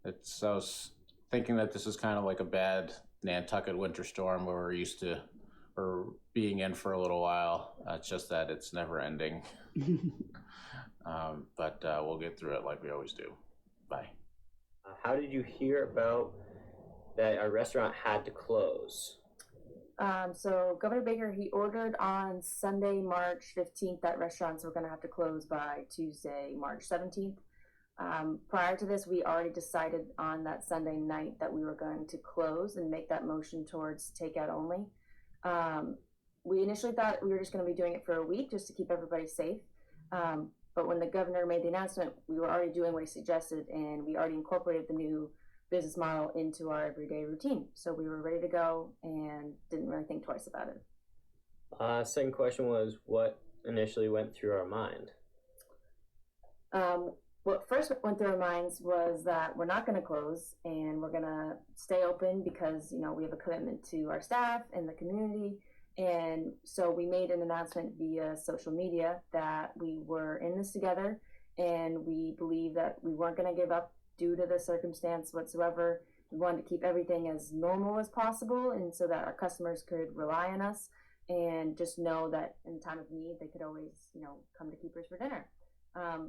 I was thinking that this is kind of like a bad Nantucket winter storm where we're used to being in for a little while. It's just that it's never ending. But we'll get through it like we always do. Bye. How did you hear about that our restaurant had to close? So Governor Baker, he ordered on Sunday, March 15th that restaurants were going to have to close by Tuesday, March 17th. Prior to this, we already decided on that Sunday night that we were going to close and make that motion towards takeout only. We initially thought we were just going to be doing it for a week just to keep everybody safe. But when the governor made the announcement, we were already doing what he suggested, and we already incorporated the new business model into our everyday routine. So we were ready to go and didn't really think twice about it. Second question was, what initially went through our mind? What first went through our minds was that we're not going to close and we're going to stay open because, we have a commitment to our staff and the community. And so we made an announcement via social media that we were in this together, and we believe that we weren't going to give up due to the circumstance whatsoever. We wanted to keep everything as normal as possible, and so that our customers could rely on us and just know that in time of need, they could always, come to Keepers for dinner.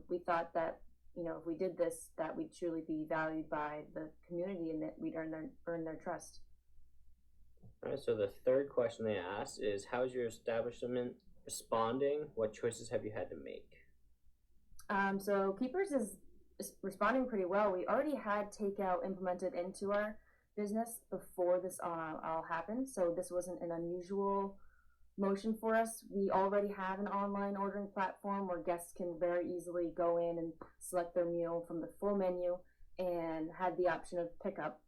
We thought that, if we did this, that we'd truly be valued by the community and that we'd earn their trust. All right, so the third question they asked is, how is your establishment responding? What choices have you had to make? So Keepers is responding pretty well. We already had takeout implemented into our business before this all happened, so this wasn't an unusual motion for us. We already have an online ordering platform where guests can very easily go in and select their meal from the full menu and had the option of pickup.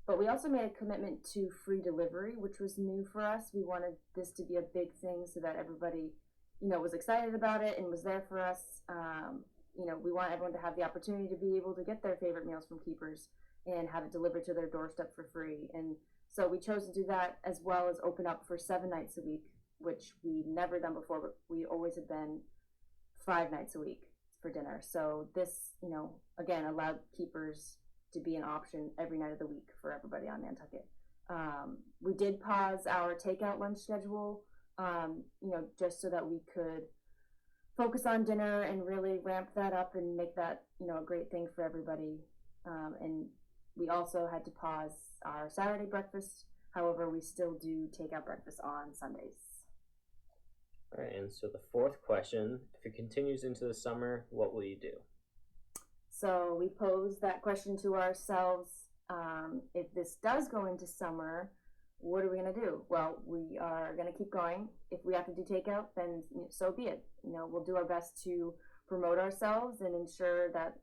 But we also made a commitment to free delivery, which was new for us. We wanted this to be a big thing so that everybody, was excited about it and was there for us. We want everyone to have the opportunity to be able to get their favorite meals from Keepers and have it delivered to their doorstep for free. And so we chose to do that, as well as open up for 7 nights a week, which we'd never done before, but we always had been 5 nights a week for dinner. So this, again, allowed Keepers to be an option every night of the week for everybody on Nantucket. We did pause our takeout lunch schedule, just so that we could focus on dinner and really ramp that up and make that, a great thing for everybody. And we also had to pause our Saturday breakfast. However, we still do takeout breakfast on Sundays. All right, and so the fourth question, if it continues into the summer, what will you do? So we posed that question to ourselves. If this does go into summer, what are we going to do? Well, we are going to keep going. If we have to do takeout, then so be it. We'll do our best to promote ourselves and ensure that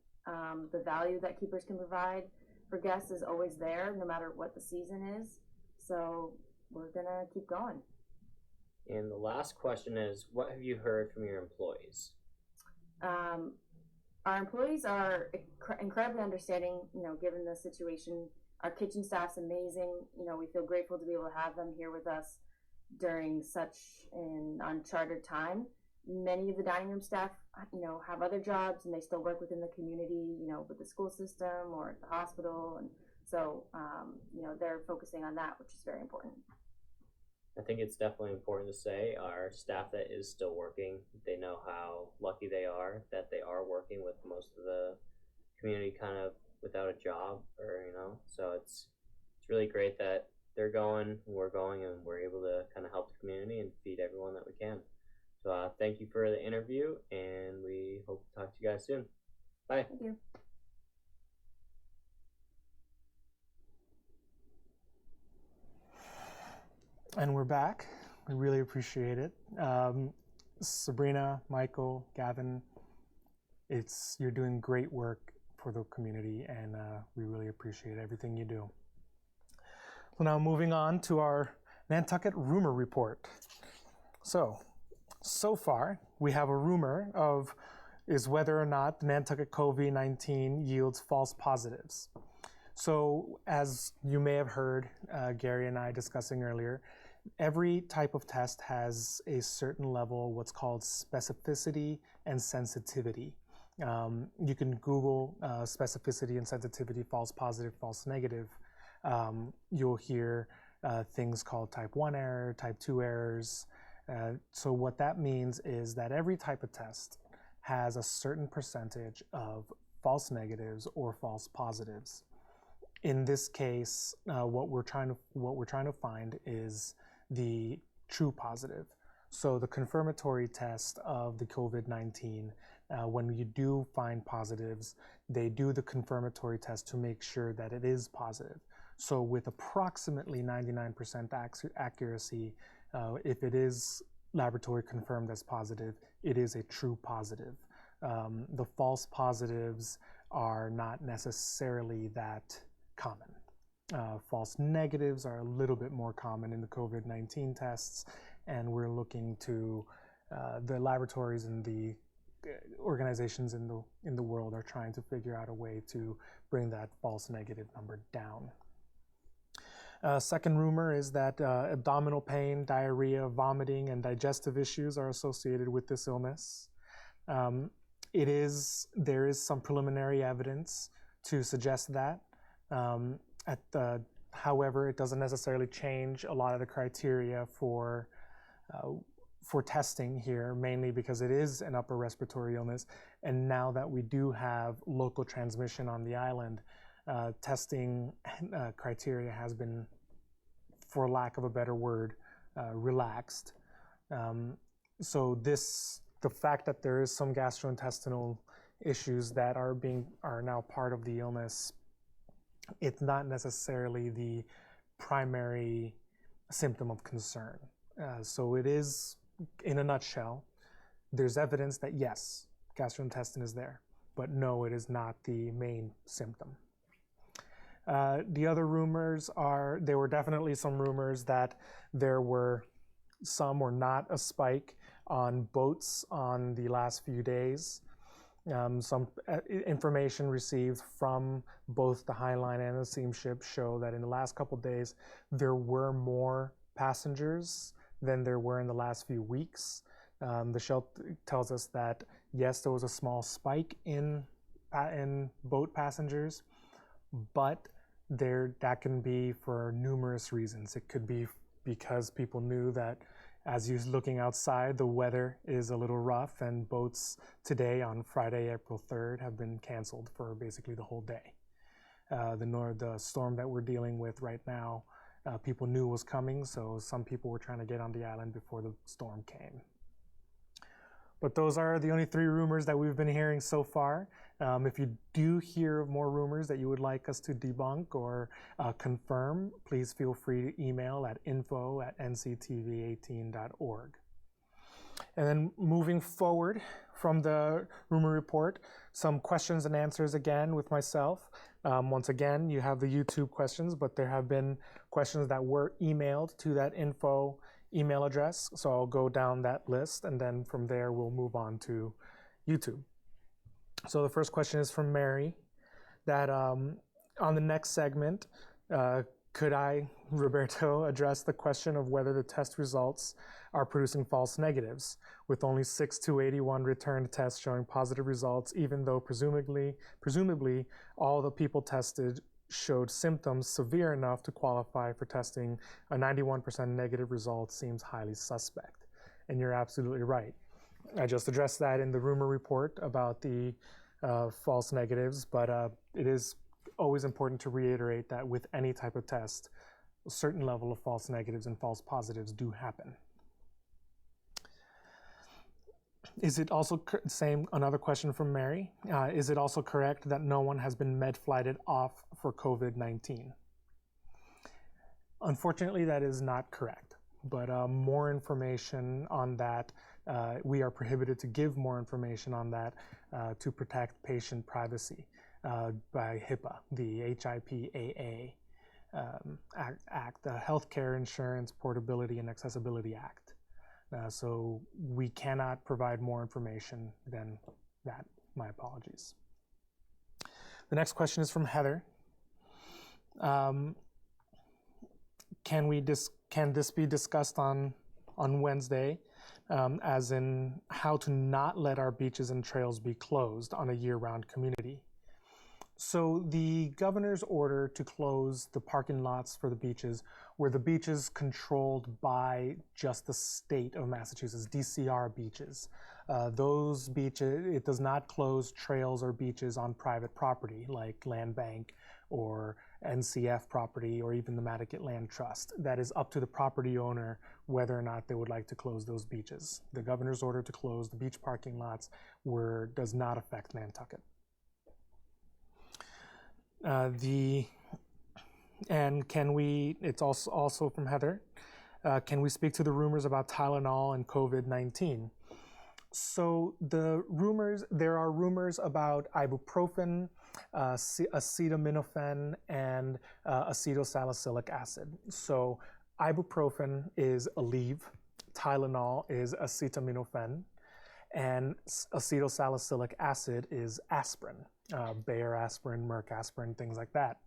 the value that Keepers can provide for guests is always there, no matter what the season is. So we're going to keep going. And the last question is, what have you heard from your employees? Our employees are incredibly understanding, given the situation. Our kitchen staff's amazing. We feel grateful to be able to have them here with us during such an uncharted time. Many of the dining room staff, have other jobs and they still work within the community, with the school system or at the hospital. And so, they're focusing on that, which is very important. I think it's definitely important to say our staff that is still working, they know how lucky they are that they are working with most of the community kind of without a job, or so it's really great that they're going, we're going, and we're able to kind of help the community and feed everyone that we can. So thank you for the interview, and we hope to talk to you guys soon. Bye. Thank you. And we're back. We really appreciate it. Sabrina, Michael, Gavin, you're doing great work for the community, and we really appreciate everything you do. So now moving on to our Nantucket rumor report. So far, we have a rumor is whether or not the Nantucket COVID-19 yields false positives. So as you may have heard Gary and I discussing earlier, every type of test has a certain level, what's called specificity and sensitivity. You can Google specificity and sensitivity, false positive, false negative. You'll hear things called type 1 error, type 2 errors. So what that means is that every type of test has a certain percentage of false negatives or false positives. In this case, what we're trying to find is the true positive. So the confirmatory test of the COVID-19, when you do find positives, they do the confirmatory test to make sure that it is positive. So with approximately 99% accuracy, if it is laboratory confirmed as positive, it is a true positive. The false positives are not necessarily that common. False negatives are a little bit more common in the COVID-19 tests, and we're looking to the laboratories and the organizations in the world are trying to figure out a way to bring that false negative number down. Second rumor is that abdominal pain, diarrhea, vomiting, and digestive issues are associated with this illness. There is some preliminary evidence to suggest that. However, it doesn't necessarily change a lot of the criteria for testing here, mainly because it is an upper respiratory illness. And now that we do have local transmission on the island, testing criteria has been, for lack of a better word, relaxed. So the fact that there is some gastrointestinal issues that are now part of the illness, it's not necessarily the primary symptom of concern. So it is, in a nutshell, there's evidence that yes, gastrointestinal is there, but no, it is not the main symptom. The other rumors are, there were definitely some rumors that there were some or not a spike on boats on the last few days. Some information received from both the Highline and the steamship show that in the last couple of days, there were more passengers than there were in the last few weeks. The show tells us that, yes, there was a small spike in boat passengers, but that can be for numerous reasons. It could be because people knew that as you're looking outside, the weather is a little rough, and boats today on Friday, April 3rd, have been canceled for basically the whole day. The storm that we're dealing with right now, people knew was coming, so some people were trying to get on the island before the storm came. But those are the only 3 rumors that we've been hearing so far. If you do hear of more rumors that you would like us to debunk or confirm, please feel free to email at info@nctv18.org. And then moving forward from the rumor report, some questions and answers again with myself. Once again, you have the YouTube questions, but there have been questions that were emailed to that info email address. So I'll go down that list, and then from there we'll move on to YouTube. So the first question is from Mary, that on the next segment, could I, Roberto, address the question of whether the test results are producing false negatives, with only 6 to 81 returned tests showing positive results, even though presumably all the people tested showed symptoms severe enough to qualify for testing. A 91% negative result seems highly suspect. And you're absolutely right. I just addressed that in the rumor report about the false negatives, but it is always important to reiterate that with any type of test, a certain level of false negatives and false positives do happen. Is it also, another question from Mary, is it also correct that no one has been med flighted off for COVID-19? Unfortunately, that is not correct, but more information on that, we are prohibited to give more information on that to protect patient privacy by HIPAA, the HIPAA Act, the Healthcare Insurance Portability and Accessibility Act. So we cannot provide more information than that. My apologies. The next question is from Heather. Can this be discussed on Wednesday, as in how to not let our beaches and trails be closed on a year-round community? So the governor's order to close the parking lots for the beaches were the beaches controlled by just the state of Massachusetts, DCR beaches. Those beaches, it does not close trails or beaches on private property like Land Bank or NCF property or even the Nantucket Land Trust. That is up to the property owner whether or not they would like to close those beaches. The governor's order to close the beach parking lots does not affect Nantucket. It's also from Heather, can we speak to the rumors about Tylenol and COVID-19? So there are rumors about ibuprofen, acetaminophen, and acetylsalicylic acid. So ibuprofen is Aleve, Tylenol is acetaminophen, and acetylsalicylic acid is aspirin. Bayer aspirin, Merck aspirin, things like that.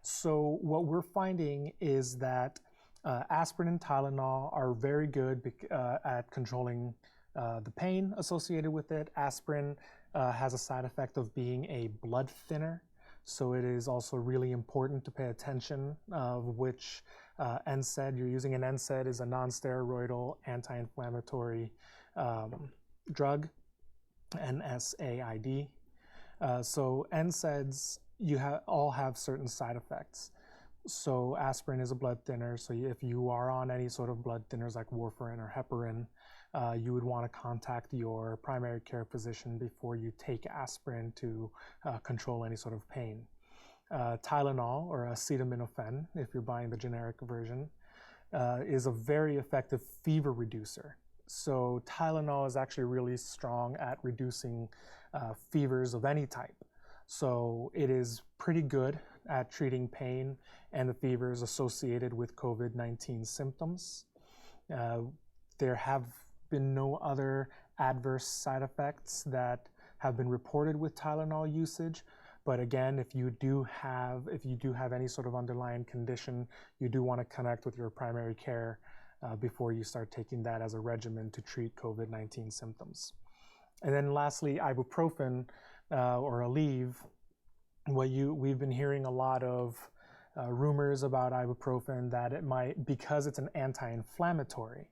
So what we're finding is that aspirin and Tylenol are very good at controlling the pain associated with it. Aspirin has a side effect of being a blood thinner, so it is also really important to pay attention of which NSAID you're using. An NSAID is a non-steroidal anti-inflammatory drug, NSAID. So NSAIDs, all have certain side effects. So aspirin is a blood thinner. So if you are on any sort of blood thinners like warfarin or heparin, you would want to contact your primary care physician before you take aspirin to control any sort of pain. Tylenol, or acetaminophen, if you're buying the generic version, is a very effective fever reducer. So Tylenol is actually really strong at reducing fevers of any type. So it is pretty good at treating pain and the fevers associated with COVID-19 symptoms. There have been no other adverse side effects that have been reported with Tylenol usage. But again, if you do have any sort of underlying condition, you do want to connect with your primary care before you start taking that as a regimen to treat COVID-19 symptoms. And then lastly, ibuprofen or Aleve. We've been hearing a lot of rumors about ibuprofen that it might, because it's an anti-inflammatory,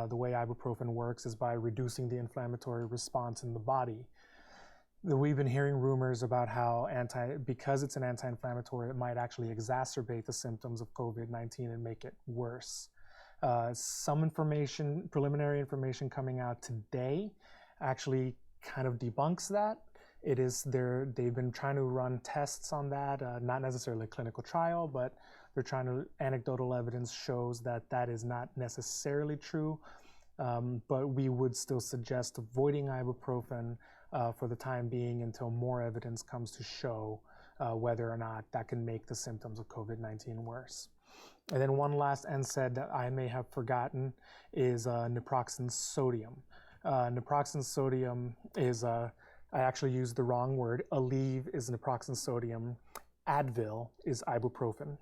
the way ibuprofen works is by reducing the inflammatory response in the body. We've been hearing rumors about how because it's an anti-inflammatory, it might actually exacerbate the symptoms of COVID-19 and make it worse. Some preliminary information coming out today actually kind of debunks that. They've been trying to run tests on that, not necessarily a clinical trial, but anecdotal evidence shows that is not necessarily true. But we would still suggest avoiding ibuprofen for the time being until more evidence comes to show whether or not that can make the symptoms of COVID-19 worse. And then one last NSAID that I may have forgotten is naproxen sodium. Naproxen sodium is, I actually used the wrong word. Aleve is naproxen sodium. Advil is ibuprofen.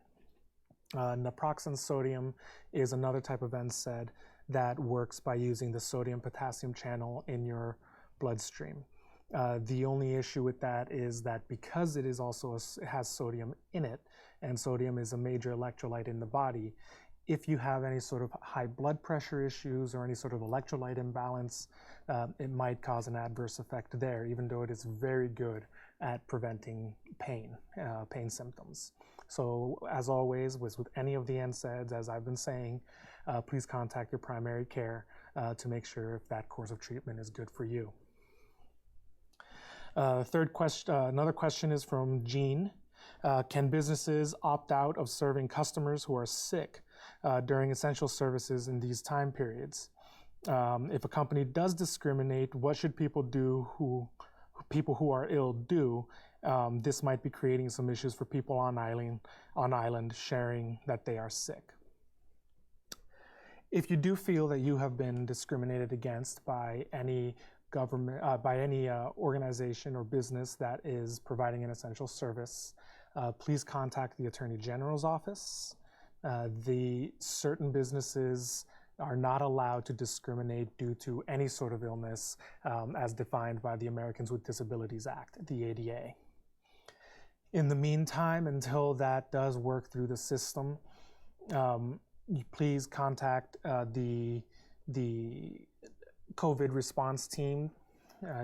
Naproxen sodium is another type of NSAID that works by using the sodium-potassium channel in your bloodstream. The only issue with that is that because it has sodium in it, and sodium is a major electrolyte in the body, if you have any sort of high blood pressure issues or any sort of electrolyte imbalance, it might cause an adverse effect there, even though it is very good at preventing pain symptoms. So as always, with any of the NSAIDs, as I've been saying, please contact your primary care to make sure if that course of treatment is good for you. Another question is from Jean. Can businesses opt out of serving customers who are sick during essential services in these time periods? If a company does discriminate, what should people who are ill do? This might be creating some issues for people on island sharing that they are sick. If you do feel that you have been discriminated against by any government, by any organization or business that is providing an essential service, please contact the Attorney General's office. Certain businesses are not allowed to discriminate due to any sort of illness as defined by the Americans with Disabilities Act, the ADA. In the meantime, until that does work through the system, please contact the COVID response team.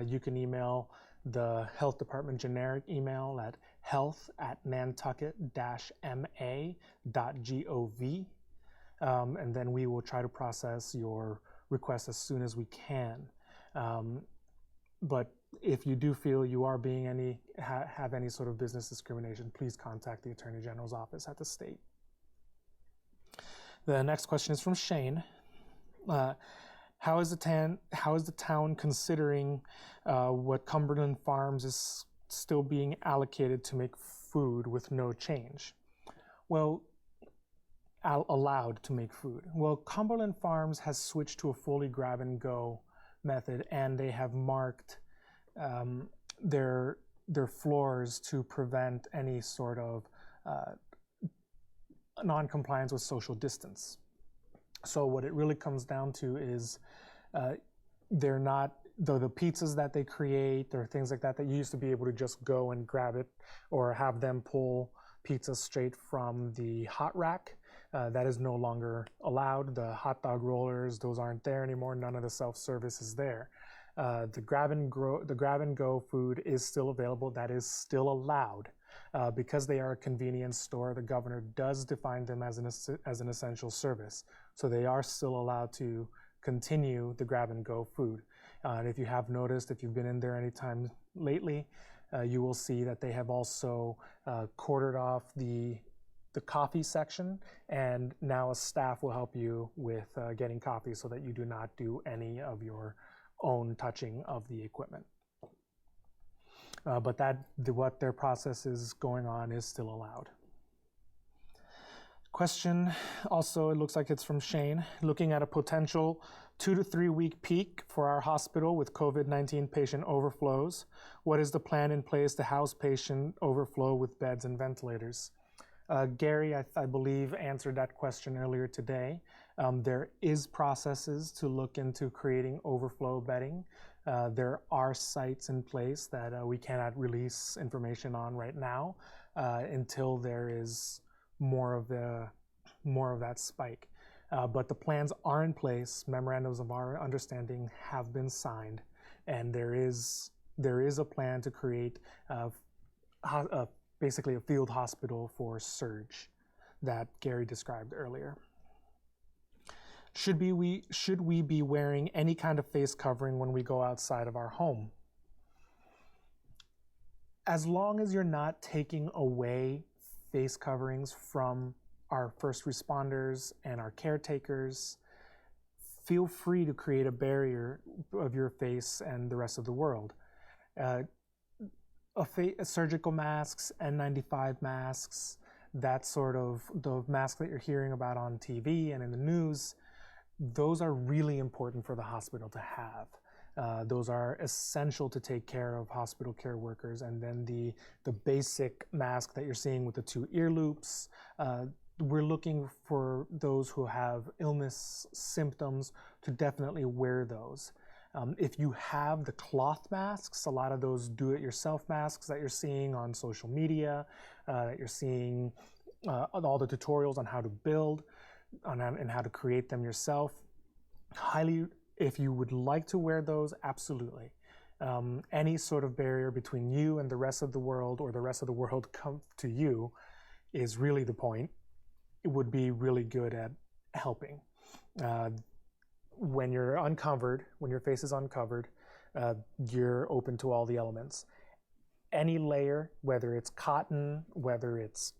You can email the health department generic email at health@nantucket-ma.gov. And then we will try to process your request as soon as we can. But if you do feel you are have any sort of business discrimination, please contact the Attorney General's office at the state. The next question is from Shane. How is the town considering what Cumberland Farms is still being allocated to make food with no change? Well, allowed to make food. Well, Cumberland Farms has switched to a fully grab-and-go method, and they have marked their floors to prevent any sort of non-compliance with social distance. So what it really comes down to is they're not, the pizzas that they create or things like that you used to be able to just go and grab it or have them pull pizza straight from the hot rack. That is no longer allowed. The hot dog rollers, those aren't there anymore. None of the self-service is there. The grab and go food is still available. That is still allowed. Because they are a convenience store, the governor does define them as an essential service. So they are still allowed to continue the grab and go food. And if you have noticed, if you've been in there anytime lately, you will see that they have also quartered off the coffee section, and now a staff will help you with getting coffee so that you do not do any of your own touching of the equipment. but what their process is going on is still allowed. Question also, it looks like it's from Shane, looking at a potential 2 to 3 week peak for our hospital with COVID-19 patient overflows. What is the plan in place to house patient overflow with beds and ventilators? Gary, I believe, answered that question earlier today. There is processes to look into creating overflow bedding. There are sites in place that we cannot release information on right now until there is more of that spike. But the plans are in place. Memorandums of our understanding have been signed, and there is a plan to create basically a field hospital for surge that Gary described earlier. Should we be wearing any kind of face covering when we go outside of our home? As long as you're not taking away face coverings from our first responders and our caretakers, feel free to create a barrier of your face and the rest of the world. Surgical masks, N95 masks, that sort of the masks that you're hearing about on TV and in the news, those are really important for the hospital to have. Those are essential to take care of hospital care workers. And then the basic mask that you're seeing with the 2 ear loops, we're looking for those who have illness symptoms to definitely wear those. If you have the cloth masks, a lot of those do-it-yourself masks that you're seeing on social media, that you're seeing all the tutorials on how to build and how to create them yourself, if you would like to wear those, absolutely. Any sort of barrier between you and the rest of the world, or the rest of the world come to you, is really the point. It would be really good at helping. When you're uncovered, when your face is uncovered, you're open to all the elements. Any layer, whether it's cotton, whether it's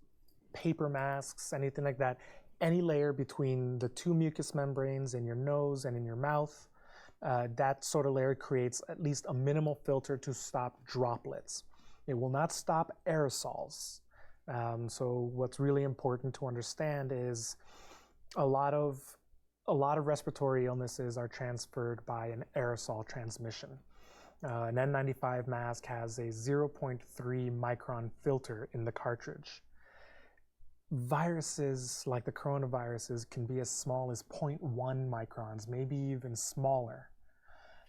paper masks, anything like that, any layer between the 2 mucous membranes in your nose and in your mouth, that sort of layer creates at least a minimal filter to stop droplets. It will not stop aerosols. So what's really important to understand is a lot of respiratory illnesses are transferred by an aerosol transmission. An N95 mask has a 0.3 micron filter in the cartridge. Viruses like the coronaviruses can be as small as 0.1 microns, maybe even smaller.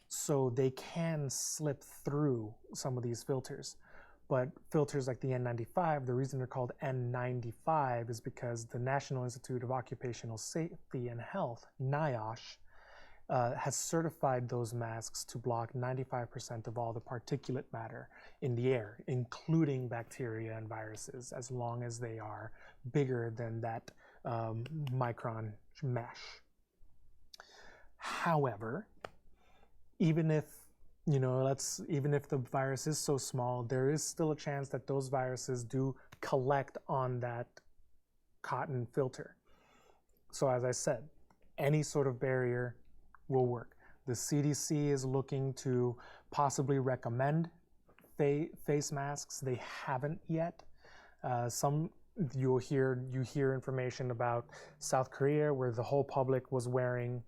So they can slip through some of these filters. But filters like the N95, the reason they're called N95 is because the National Institute of Occupational Safety and Health, NIOSH, has certified those masks to block 95% of all the particulate matter in the air, including bacteria and viruses, as long as they are bigger than that micron mesh. However, even if the virus is so small, there is still a chance that those viruses do collect on that cotton filter. So as I said, any sort of barrier will work. The CDC is looking to possibly recommend face masks. They haven't yet. You hear information about South Korea where the whole public was wearing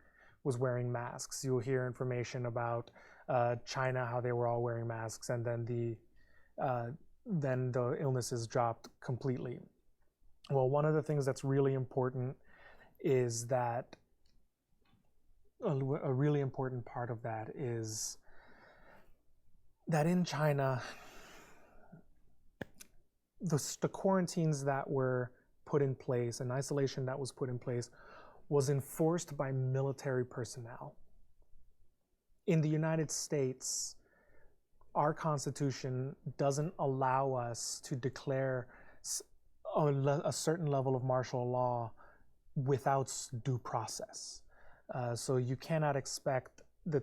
masks. You'll hear information about China, how they were all wearing masks, and then the illnesses dropped completely. Well, one of the things that's really important is that a really important part of that is that in China, the quarantines that were put in place and isolation that was put in place was enforced by military personnel. In the United States, our Constitution doesn't allow us to declare a certain level of martial law without due process. So you cannot expect the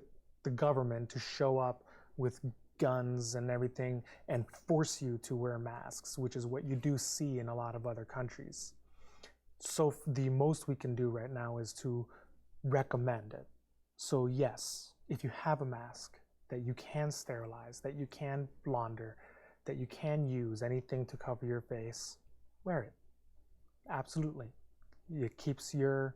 government to show up with guns and everything and force you to wear masks, which is what you do see in a lot of other countries. So the most we can do right now is to recommend it. So yes, if you have a mask, that you can sterilize, that you can launder, that you can use anything to cover your face, wear it. Absolutely. It keeps your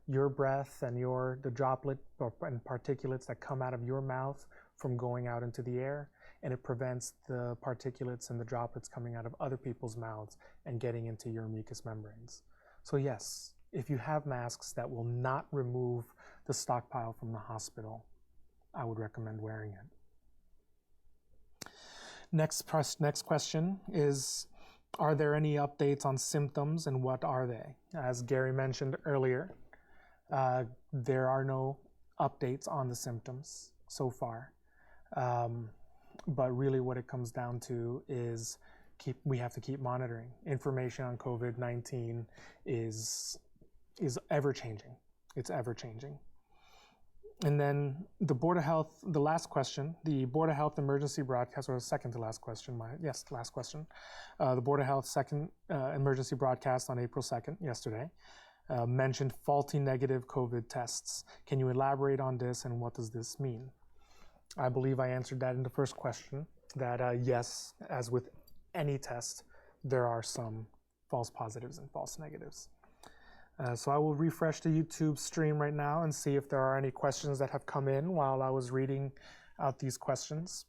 breath and the droplet and particulates that come out of your mouth from going out into the air, and it prevents the particulates and the droplets coming out of other people's mouths and getting into your mucous membranes. So yes, if you have masks that will not remove the stockpile from the hospital, I would recommend wearing it. Next question is, are there any updates on symptoms and what are they? As Gary mentioned earlier, there are no updates on the symptoms so far. But really what it comes down to is we have to keep monitoring. Information on COVID-19 is ever changing. It's ever changing. And then the Board of Health, the last question, the Board of Health emergency broadcast, or second to last question, last question. The Board of Health second emergency broadcast on April 2nd, yesterday, mentioned faulty negative COVID tests. Can you elaborate on this and what does this mean? I believe I answered that in the first question, that yes, as with any test, there are some false positives and false negatives. So I will refresh the YouTube stream right now and see if there are any questions that have come in while I was reading out these questions.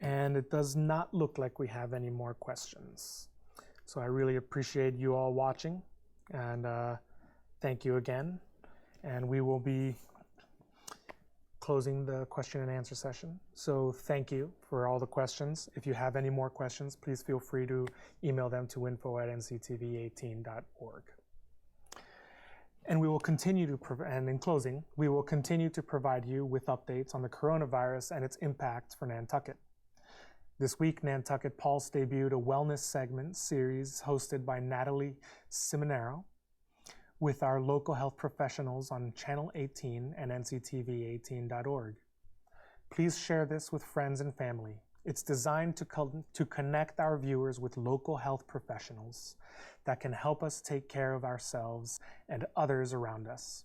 And it does not look like we have any more questions. So I really appreciate you all watching, and thank you again. And we will be closing the question and answer session. So thank you for all the questions. If you have any more questions, please feel free to email them to info@nctv18.org. And we will continue to, and in closing, we will continue to provide you with updates on the coronavirus and its impact for Nantucket. This week, Nantucket Pulse debuted a wellness segment series hosted by Natalie Simonero with our local health professionals on Channel 18 and nctv18.org. Please share this with friends and family. It's designed to connect our viewers with local health professionals that can help us take care of ourselves and others around us.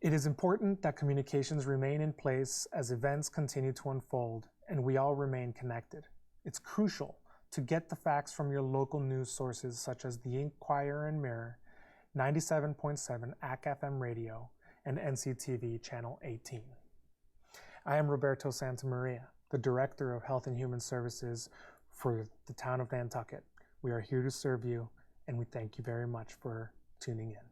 It is important that communications remain in place as events continue to unfold and we all remain connected. It's crucial to get the facts from your local news sources such as the Inquirer and Mirror, 97.7 AC-FM radio, and NCTV Channel 18. I am Roberto Santamaria, the Director of Health and Human Services for the town of Nantucket. We are here to serve you, and we thank you very much for tuning in.